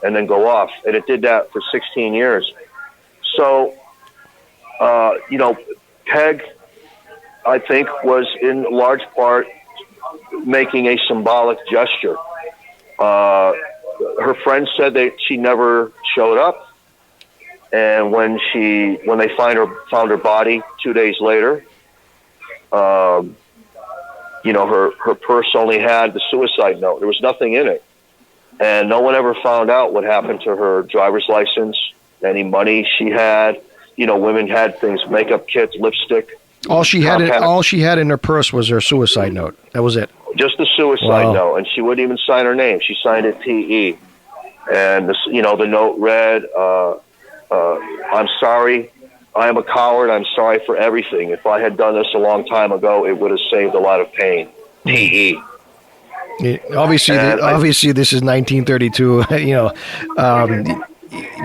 B: and then go off. And it did that for 16 years. So, Peg, I think, was in large part making a symbolic gesture. Her friends said that she never showed up, and when they found her body 2 days later, her purse only had the suicide note. There was nothing in it, and no one ever found out what happened to her driver's license, any money she had. Women had things, makeup kits, lipstick.
A: All she had in her purse was her suicide note. That was it.
B: Just the suicide note, and she wouldn't even sign her name. She signed it P.E. And the note read, "I'm sorry. I am a coward. I'm sorry for everything. If I had done this a long time ago, it would have saved a lot of pain. P.E."
A: Obviously, this is 1932.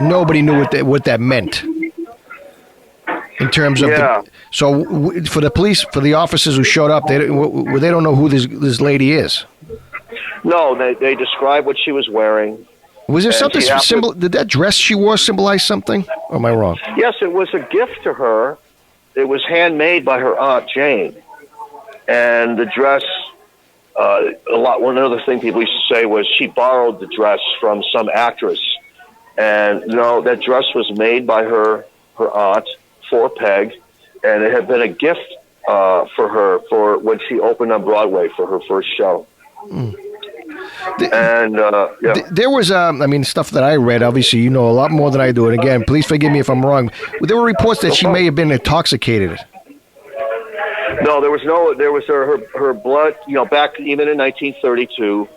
A: Nobody knew what that meant. In terms of for the police, for the officers who showed up, they don't know who this lady is.
B: No, they described what she was wearing.
A: Was there something did that dress she wore symbolize something? Or am I wrong?
B: Yes, it was a gift to her. It was handmade by her aunt Jayne, and the dress. One other thing people used to say was she borrowed the dress from some actress, and no, that dress was made by her aunt for Peg, and it had been a gift for her for when she opened on Broadway for her first show.
A: There was, stuff that I read. Obviously, you know a lot more than I do. And again, please forgive me if I'm wrong. There were reports that she may have been intoxicated.
B: No, there was her blood. Back even in 1932,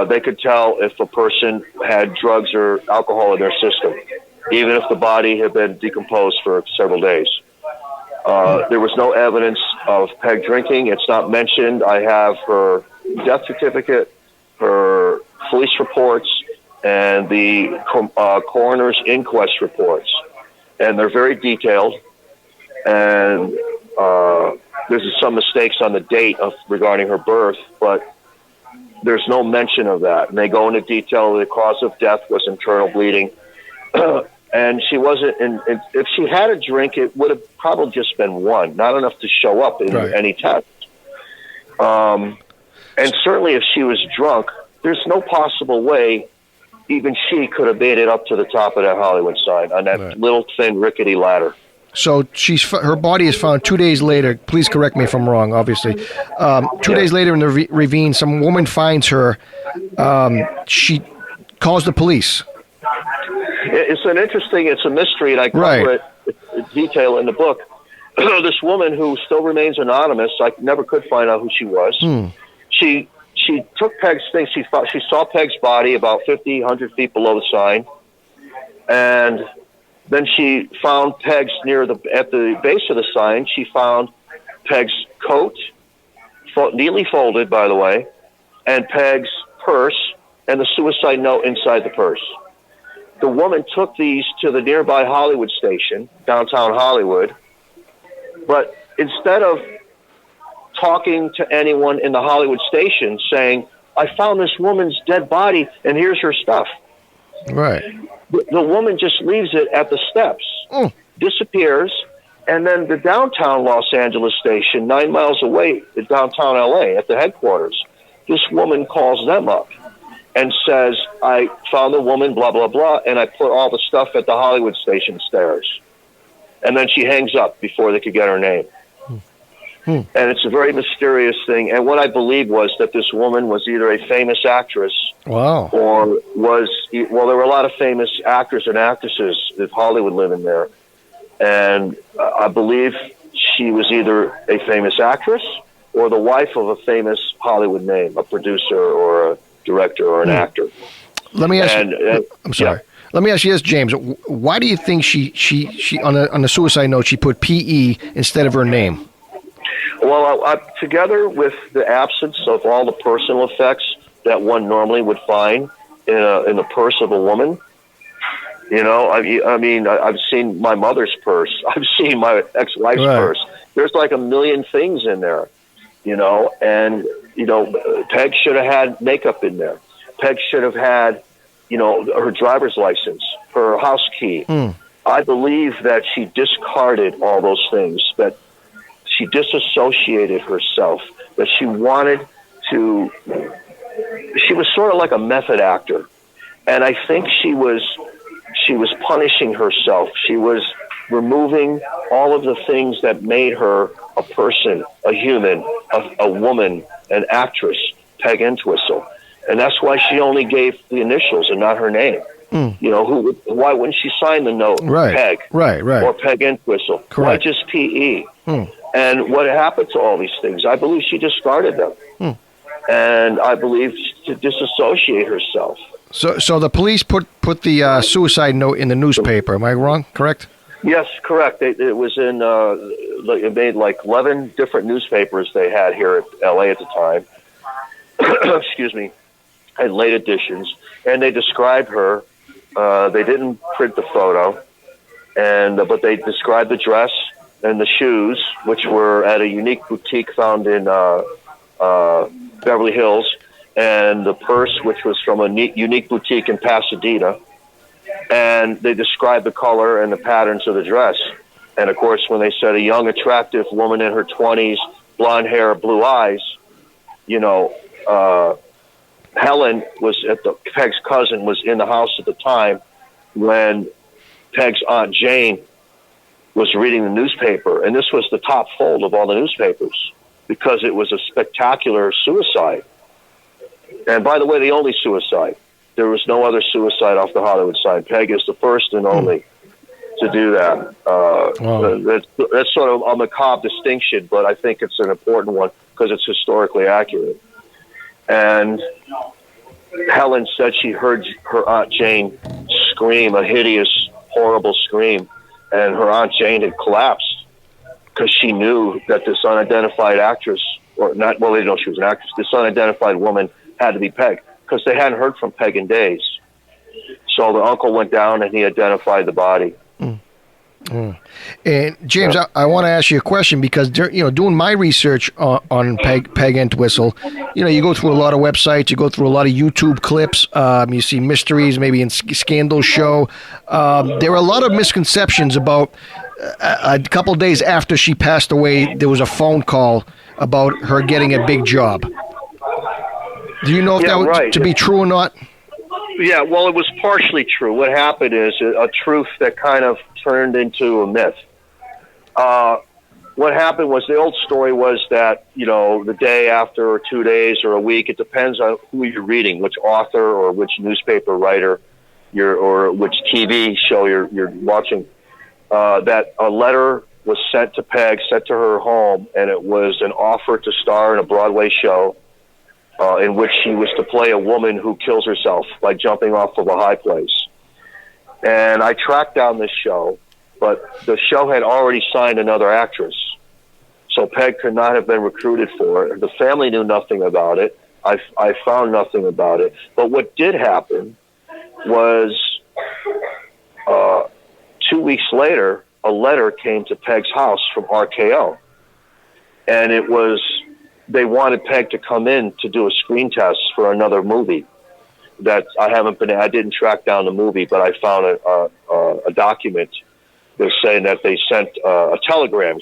B: they could tell if a person had drugs or alcohol in their system, even if the body had been decomposed for several days. There was no evidence of Peg drinking. It's not mentioned. I have her death certificate, her police reports, and the coroner's inquest reports. And they're very detailed. And there's some mistakes on the date regarding her birth, but there's no mention of that. And they go into detail. The cause of death was internal bleeding. And she wasn't if she had a drink, it would have probably just been one, not enough to show up in any test. And certainly if she was drunk, there's no possible way even she could have made it up to the top of that Hollywood sign on that little thin rickety ladder. So
A: her body is found 2 days later. Please correct me if I'm wrong, obviously. 2 days later in the ravine, some woman finds her. She calls the police.
B: It's a mystery, and I cover it in detail in the book. This woman who still remains anonymous, I never could find out who she was. She took Peg's things. She saw Peg's body about 50, 100 feet below the sign, and then she found Peg's at the base of the sign. She found Peg's coat, neatly folded, by the way, and Peg's purse, and the suicide note inside the purse. The woman took these to the nearby Hollywood station, downtown Hollywood, but instead of talking to anyone in the Hollywood station saying, "I found this woman's dead body and here's her stuff."
A: Right.
B: The woman just leaves it at the steps, disappears, and then the downtown Los Angeles station, 9 miles away in downtown LA at the headquarters, this woman calls them up and says, "I found the woman, blah, blah, blah, and I put all the stuff at the Hollywood station stairs." And then she hangs up before they could get her name. And it's a very mysterious thing. And what I believe was that this woman was either a famous actress or there were a lot of famous actors and actresses that Hollywood living there. And I believe she was either a famous actress or the wife of a famous Hollywood name, a producer or a director or an actor.
A: Let me ask you, I'm sorry. Yeah. Let me ask you this, James. Why do you think she on the suicide note she put P.E. instead of her name?
B: Well, together with the absence of all the personal effects that one normally would find in the purse of a woman, I've seen my mother's purse. I've seen my ex-wife's purse. There's like a million things in there, and Peg should have had makeup in there. Peg should have had, her driver's license, her house key. I believe that she discarded all those things, that she disassociated herself, that she wanted to, she was sort of like a method actor. And I think she was punishing herself. She was removing all of the things that made her a person, a human, a woman, an actress, Peg Entwistle. And that's why she only gave the initials and not her name. Why wouldn't she sign the note? Peg.
A: Right.
B: Or Peg Entwistle.
A: Correct.
B: Why just P.E.? And what happened to all these things? I believe she discarded them. And I believe to disassociate herself.
A: So the police put the suicide note in the newspaper. Am I wrong? Correct?
B: Yes, correct. It was in, it made like 11 different newspapers they had here at L.A. at the time. Excuse me. And late editions. And they described her. They didn't print the photo, but they described the dress and the shoes, which were at a unique boutique found in Beverly Hills, and the purse, which was from a unique boutique in Pasadena. And they described the color and the patterns of the dress. And, of course, when they said a young, attractive woman in her 20s, blonde hair, blue eyes, Helen was Peg's cousin was in the house at the time when Peg's Aunt Jayne was reading the newspaper. And this was the top fold of all the newspapers because it was a spectacular suicide. And by the way, the only suicide. There was no other suicide off the Hollywood sign. Peg is the first and only to do that. That's sort of a macabre distinction, but I think it's an important one because it's historically accurate. And Helen said she heard her Aunt Jayne scream, a hideous, horrible scream, and her Aunt Jayne had collapsed because she knew that this unidentified actress, or not, well, they didn't know she was an actress, this unidentified woman had to be Peg because they hadn't heard from Peg in days. So the uncle went down and he identified the body.
A: And James, I want to ask you a question because doing my research on Peg Entwistle, you go through a lot of websites, you go through a lot of YouTube clips, you see mysteries, maybe in Scandal Show. There are a lot of misconceptions about a couple days after she passed away. There was a phone call about her getting a big job. Do you know if that was to be true or not?
B: Yeah, well, it was partially true. What happened is a truth that kind of turned into a myth. What happened was the old story was that, the day after or 2 days or a week, it depends on who you're reading, which author or which newspaper writer or which TV show you're watching, that a letter was sent to Peg, sent to her home, and it was an offer to star in a Broadway show in which she was to play a woman who kills herself by jumping off of a high place. And I tracked down this show, but the show had already signed another actress. So Peg could not have been recruited for it. The family knew nothing about it. I found nothing about it. But what did happen was 2 weeks later, a letter came to Peg's house from RKO. And it was, they wanted Peg to come in to do a screen test for another movie. That I didn't track down the movie, but I found a document. They're saying that they sent a telegram,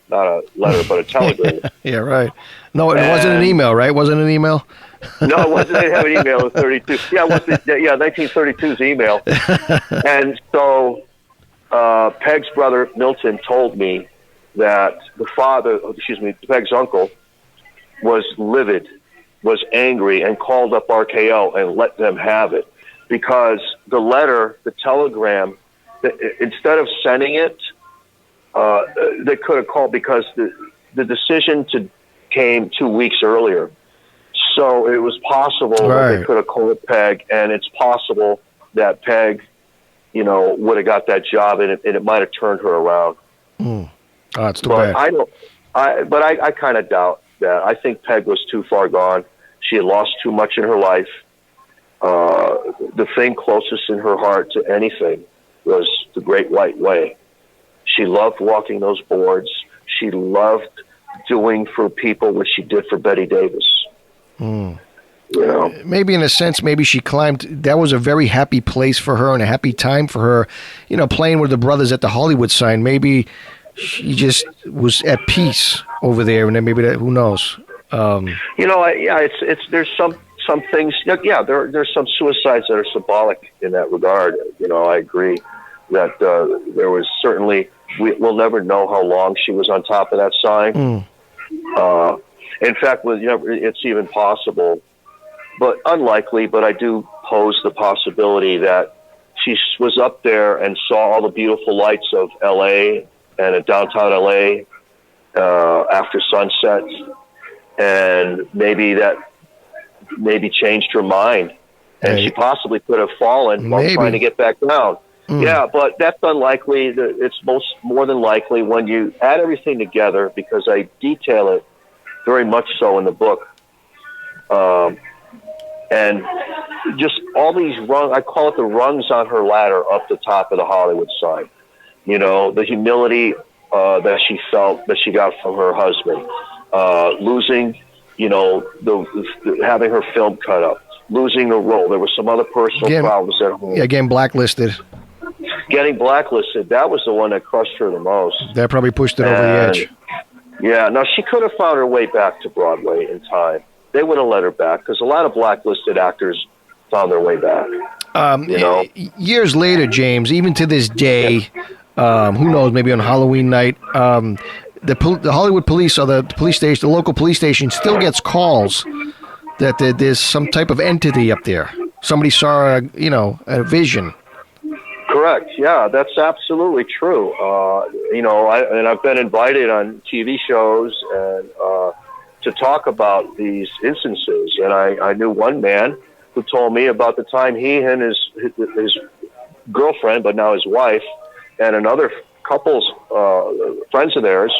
B: not a letter, but a telegram.
A: Yeah, right. No, it wasn't an email, right? Wasn't an email?
B: No, it wasn't. They didn't have an email in 32. Yeah, it was 1932's email. And so Peg's brother, Milton, told me that Peg's uncle, was livid, was angry, and called up RKO and let them have it. Because the letter, the telegram, instead of sending it, they could have called because the decision came 2 weeks earlier. So it was possible that they could have called Peg, and it's possible that Peg, would have got that job, and it might have turned her around.
A: Oh, it's too bad.
B: I kind of doubt that. I think Peg was too far gone. She had lost too much in her life. The thing closest in her heart to anything was the Great White Way. She loved walking those boards. She loved doing for people what she did for Betty Davis. You know,
A: maybe in a sense, maybe she climbed. That was a very happy place for her and a happy time for her. You know, playing with the brothers at the Hollywood sign. Maybe she just was at peace over there, and then maybe that. Who knows?
B: You know, it's there's some things. Yeah, there's some suicides that are symbolic in that regard. You know, I agree that there was certainly. We'll never know how long she was on top of that sign. In fact, it's even possible, but unlikely. But I do pose the possibility that she was up there and saw all the beautiful lights of L.A. and downtown L.A. After sunset, and maybe changed her mind, and she possibly could have fallen while trying to get back down. Yeah, but that's unlikely. It's more than likely when you add everything together, because I detail it very much so in the book. And just all these rungs, I call it the rungs on her ladder up the top of the Hollywood sign. You know, the humility that she felt, that she got from her husband, losing, you know, having her film cut up, losing the role. There were some other personal problems at home.
A: Yeah, getting blacklisted.
B: Getting blacklisted, that was the one that crushed her the most.
A: That probably pushed it over the edge.
B: Yeah, now she could have found her way back to Broadway in time. They would have let her back, because a lot of blacklisted actors found their way back. You know?
A: Years later, James, even to this day, who knows, maybe on Halloween night, the Hollywood police or the police station, the local police station, still gets calls that there's some type of entity up there. Somebody saw a vision.
B: Correct. Yeah, that's absolutely true. You know, I've been invited on TV shows and to talk about these instances, and I knew one man who told me about the time he and his girlfriend, but now his wife, and another couple's friends of theirs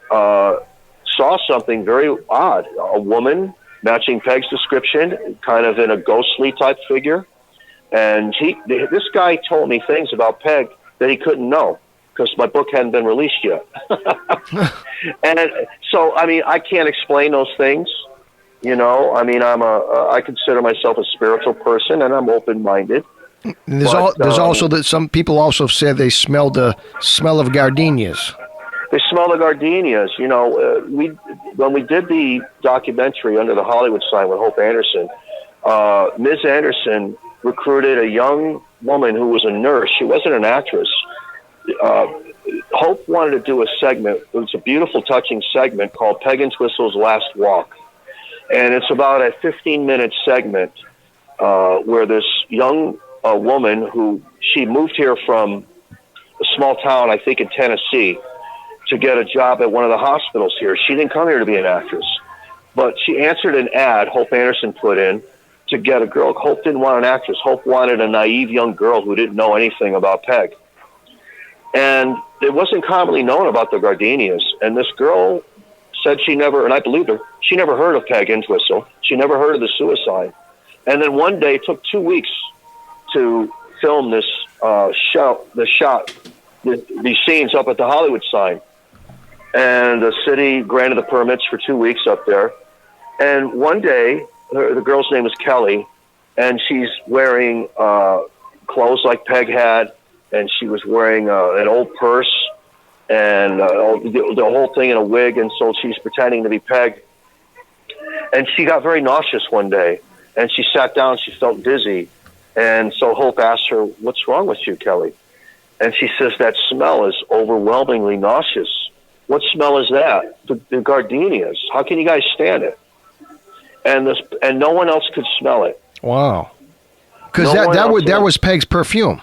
B: saw something very odd. A woman matching Peg's description, kind of in a ghostly type figure. And this guy told me things about Peg that he couldn't know, because my book hadn't been released yet. And so, I mean, I can't explain those things. You know, I mean, I consider myself a spiritual person, and I'm open-minded.
A: There's also that some people also said they smelled the smell of gardenias.
B: They smell the gardenias. You know, when we did the documentary Under the Hollywood Sign with Hope Anderson, Ms. Anderson recruited a young woman who was a nurse. She wasn't an actress. Hope wanted to do a segment. It was a beautiful, touching segment called Peg Entwhistle's Last Walk. And it's about a 15-minute segment where this young woman who, she moved here from a small town, I think in Tennessee, to get a job at one of the hospitals here. She didn't come here to be an actress. But she answered an ad Hope Anderson put in to get a girl. Hope didn't want an actress. Hope wanted a naive young girl who didn't know anything about Peg. And it wasn't commonly known about the gardenias. And this girl said she never, and I believed her, she never heard of Peg Entwistle. She never heard of the suicide. And then one day, it took 2 weeks to film this these scenes up at the Hollywood sign. And the city granted the permits for 2 weeks up there. And one day, the girl's name is Kelly, and she's wearing clothes like Peg had, and she was wearing an old purse and the whole thing in a wig, and so she's pretending to be Peg. And she got very nauseous one day, and she sat down, she felt dizzy, and so Hope asked her, "What's wrong with you, Kelly?" And she says, "That smell is overwhelmingly nauseous." "What smell is that?" The gardenias. "How can you guys stand it?" And no one else could smell it.
A: Wow. Because that was Peg's perfume.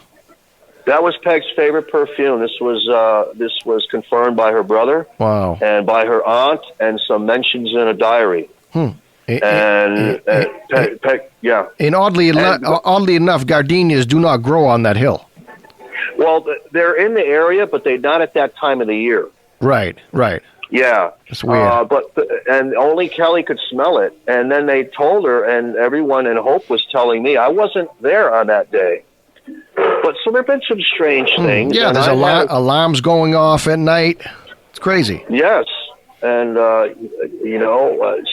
B: That was Peg's favorite perfume. This was confirmed by her brother. Wow. And by her aunt, and some mentions in a diary. And Peg, yeah.
A: And oddly enough, gardenias do not grow on that hill.
B: Well, they're in the area, but they're not at that time of the year.
A: Right.
B: Yeah.
A: That's weird.
B: And only Kelly could smell it. And then they told her, and everyone in Hope was telling me, I wasn't there on that day. But so there have been some strange things.
A: Yeah, there's alarms going off at night. It's crazy.
B: Yes. And,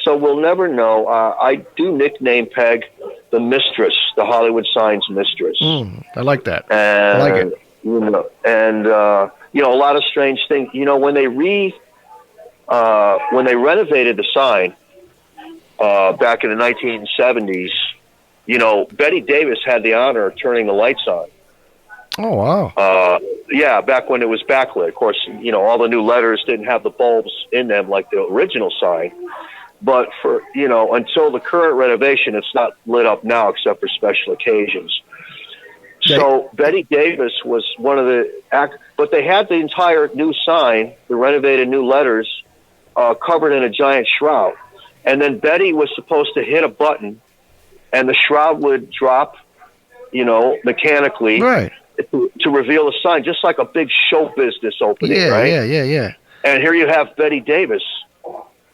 B: so we'll never know. I do nickname Peg the mistress, the Hollywood Sign's mistress.
A: I like that.
B: And,
A: I like it.
B: A lot of strange things. When they renovated the sign back in the 1970s, Betty Davis had the honor of turning the lights on.
A: Oh, wow.
B: Back when it was backlit. Of course, all the new letters didn't have the bulbs in them like the original sign. But until the current renovation, it's not lit up now except for special occasions. So Betty Davis was one of the but they had the entire new sign, the renovated new letters, covered in a giant shroud. And then Betty was supposed to hit a button, and the shroud would drop, mechanically.
A: Right.
B: To reveal the sign, just like a big show business opening, right?
A: Yeah.
B: And here you have Betty Davis.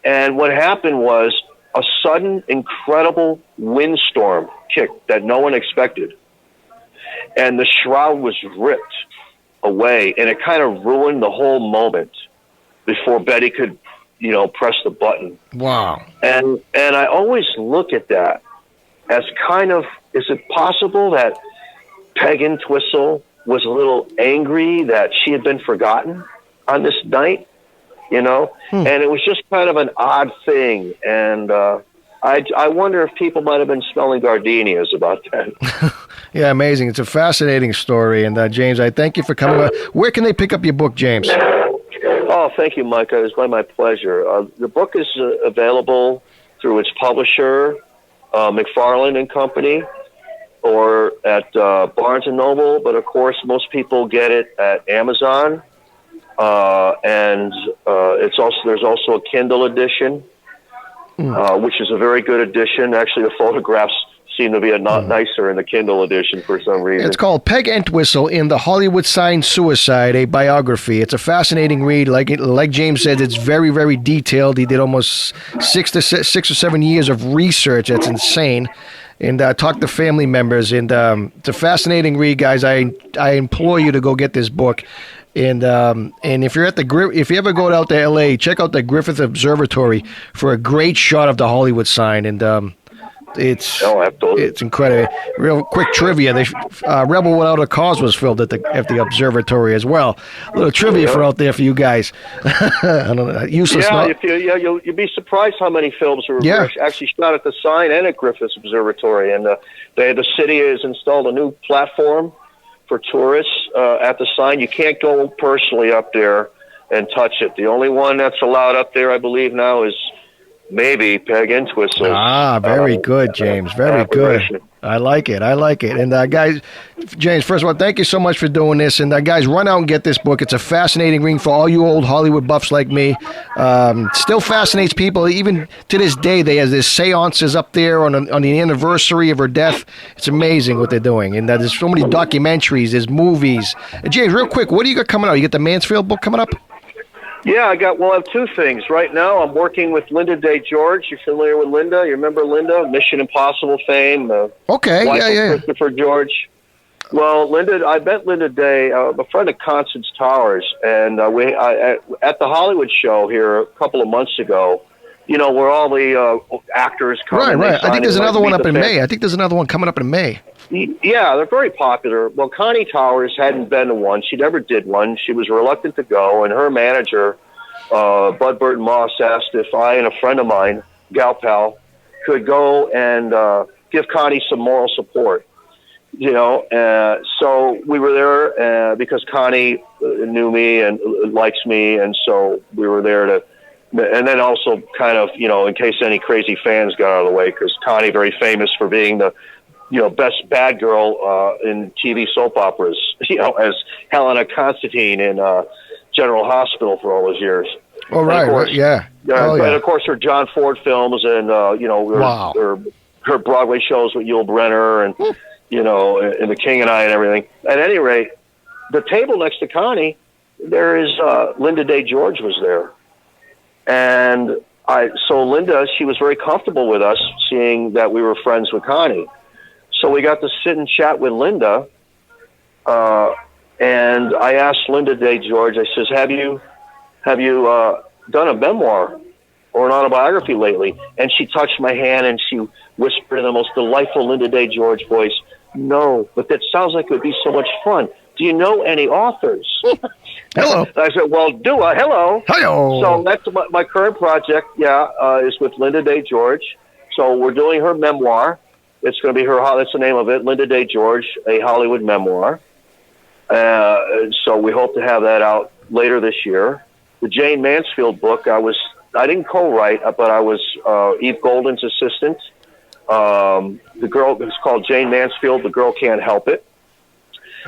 B: And what happened was a sudden, incredible windstorm kicked that no one expected. And the shroud was ripped away, and it kind of ruined the whole moment before Betty could, press the button.
A: Wow.
B: And I always look at that as kind of, is it possible that Peg Entwistle was a little angry that she had been forgotten on this night, and it was just kind of an odd thing. And I wonder if people might have been smelling gardenias about that.
A: Yeah, amazing. It's a fascinating story. And James, I thank you for coming. Where can they pick up your book, James?
B: Oh, thank you, Mike. It was my pleasure. The book is available through its publisher, McFarland and Company, or at Barnes & Noble, but of course most people get it at Amazon, and there's also a Kindle edition, which is a very good edition. Actually, the photographs seem to be a lot nicer in the Kindle edition for some reason.
A: It's called Peg Entwhistle in the Hollywood Sign Suicide, a biography. It's a fascinating read. Like James said, it's very, very detailed. He did almost 6 or 7 years of research. That's insane. And talk to family members. And it's a fascinating read, guys. I implore you to go get this book. And if you're if you ever go out to L.A., check out the Griffith Observatory for a great shot of the Hollywood sign. And it's incredible. Real quick trivia: Rebel Without a Cause was filmed at the observatory as well. A little trivia for out there for you guys. I don't know, useless.
B: You'll be surprised how many films were actually shot at the sign and at Griffith Observatory. And the city has installed a new platform for tourists at the sign. You can't go personally up there and touch it. The only one that's allowed up there, I believe, now is maybe Peg Entwhistle.
A: Very good, James. Very good. I like it. And guys, James, first of all, thank you so much for doing this. And guys, run out and get this book. It's a fascinating read for all you old Hollywood buffs like me. Still fascinates people. Even to this day, there's seances up there on the anniversary of her death. It's amazing what they're doing. And there's so many documentaries, there's movies. James, real quick, what do you got coming out? You got the Mansfield book coming up?
B: Yeah, I have two things. Right now, I'm working with Linda Day George. You familiar with Linda? You remember Linda? Mission Impossible fame.
A: Okay,
B: wife of
A: yeah.
B: Christopher George. Well, I met Linda Day, a friend of Constance Towers, and at the Hollywood show here a couple of months ago, where all the actors come.
A: Right. I think there's another one up in May. I think there's another one coming up in May.
B: Yeah, they're very popular. Well, Connie Towers hadn't been to one. She never did one. She was reluctant to go, and her manager, Bud Burton Moss, asked if I and a friend of mine, Gal Pal, could go and give Connie some moral support. So we were there because Connie knew me and likes me, and so we were there to, and then also kind of, in case any crazy fans got out of the way, because Connie, very famous for being the best bad girl in TV soap operas, as Helena Constantine in General Hospital for all those years.
A: Oh, right, yeah.
B: And of course, her John Ford films and, her Broadway shows with Yul Brynner and, and The King and I and everything. At any rate, the table next to Connie, there is Linda Day George was there. And so Linda, she was very comfortable with us, seeing that we were friends with Connie. So we got to sit and chat with Linda, and I asked Linda Day George, I says, have you done a memoir or an autobiography lately?" And she touched my hand and she whispered in the most delightful Linda Day George voice, "No, but that sounds like it would be so much fun. Do you know any authors?"
A: Hello.
B: I said, "Well, hello."
A: Hello.
B: So that's my current project, is with Linda Day George. So we're doing her memoir. It's going to be that's the name of it, Linda Day George, a Hollywood memoir. So we hope to have that out later this year. The Jayne Mansfield book, I didn't co-write, but I was Eve Golden's assistant. The girl is called Jayne Mansfield, The Girl Can't Help It,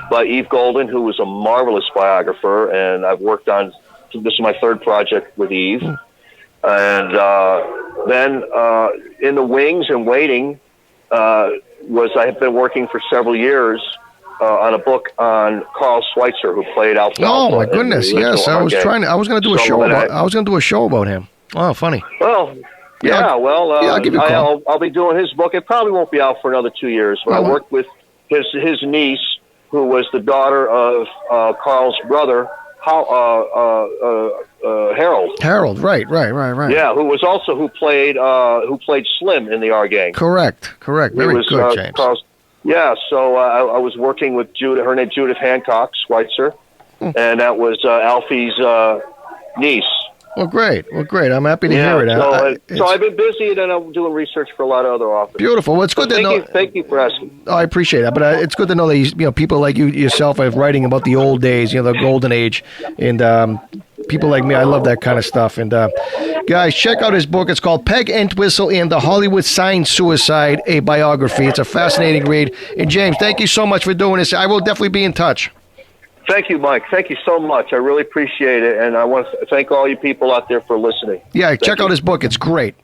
B: by Eve Golden, who was a marvelous biographer, and I've worked on, this is my third project with Eve. And then in the wings and waiting I have been working for several years on a book on Carl Schweitzer, who played Alfalfa.
A: Oh my goodness! Yes, I was going to do a show about. I was going to do a show about him. Oh, funny.
B: Well, I'll give you a call. I'll be doing his book. It probably won't be out for another 2 years. But I worked with his niece, who was the daughter of Carl's brother, Harold.
A: Harold, right.
B: Yeah, who played Slim in the R Gang.
A: Correct. Very good, James.
B: So I was working with Judith. Her name Judith Hancock Schweitzer, and that was Alfie's niece.
A: Well, great. I'm happy to hear it.
B: So I've been busy, and I'm doing research for a lot of other authors.
A: Beautiful. Well, it's good to know.
B: Thank you for asking.
A: Oh, I appreciate that, but it's good to know that people like yourself are writing about the old days, the golden age, and people like me. I love that kind of stuff. And guys, check out his book. It's called Peg Entwhistle and the Hollywood Sign Suicide: A Biography. It's a fascinating read. And James, thank you so much for doing this. I will definitely be in touch.
B: Thank you, Mike. Thank you so much. I really appreciate it, and I want to thank all you people out there for listening.
A: Yeah, check out his book. It's great.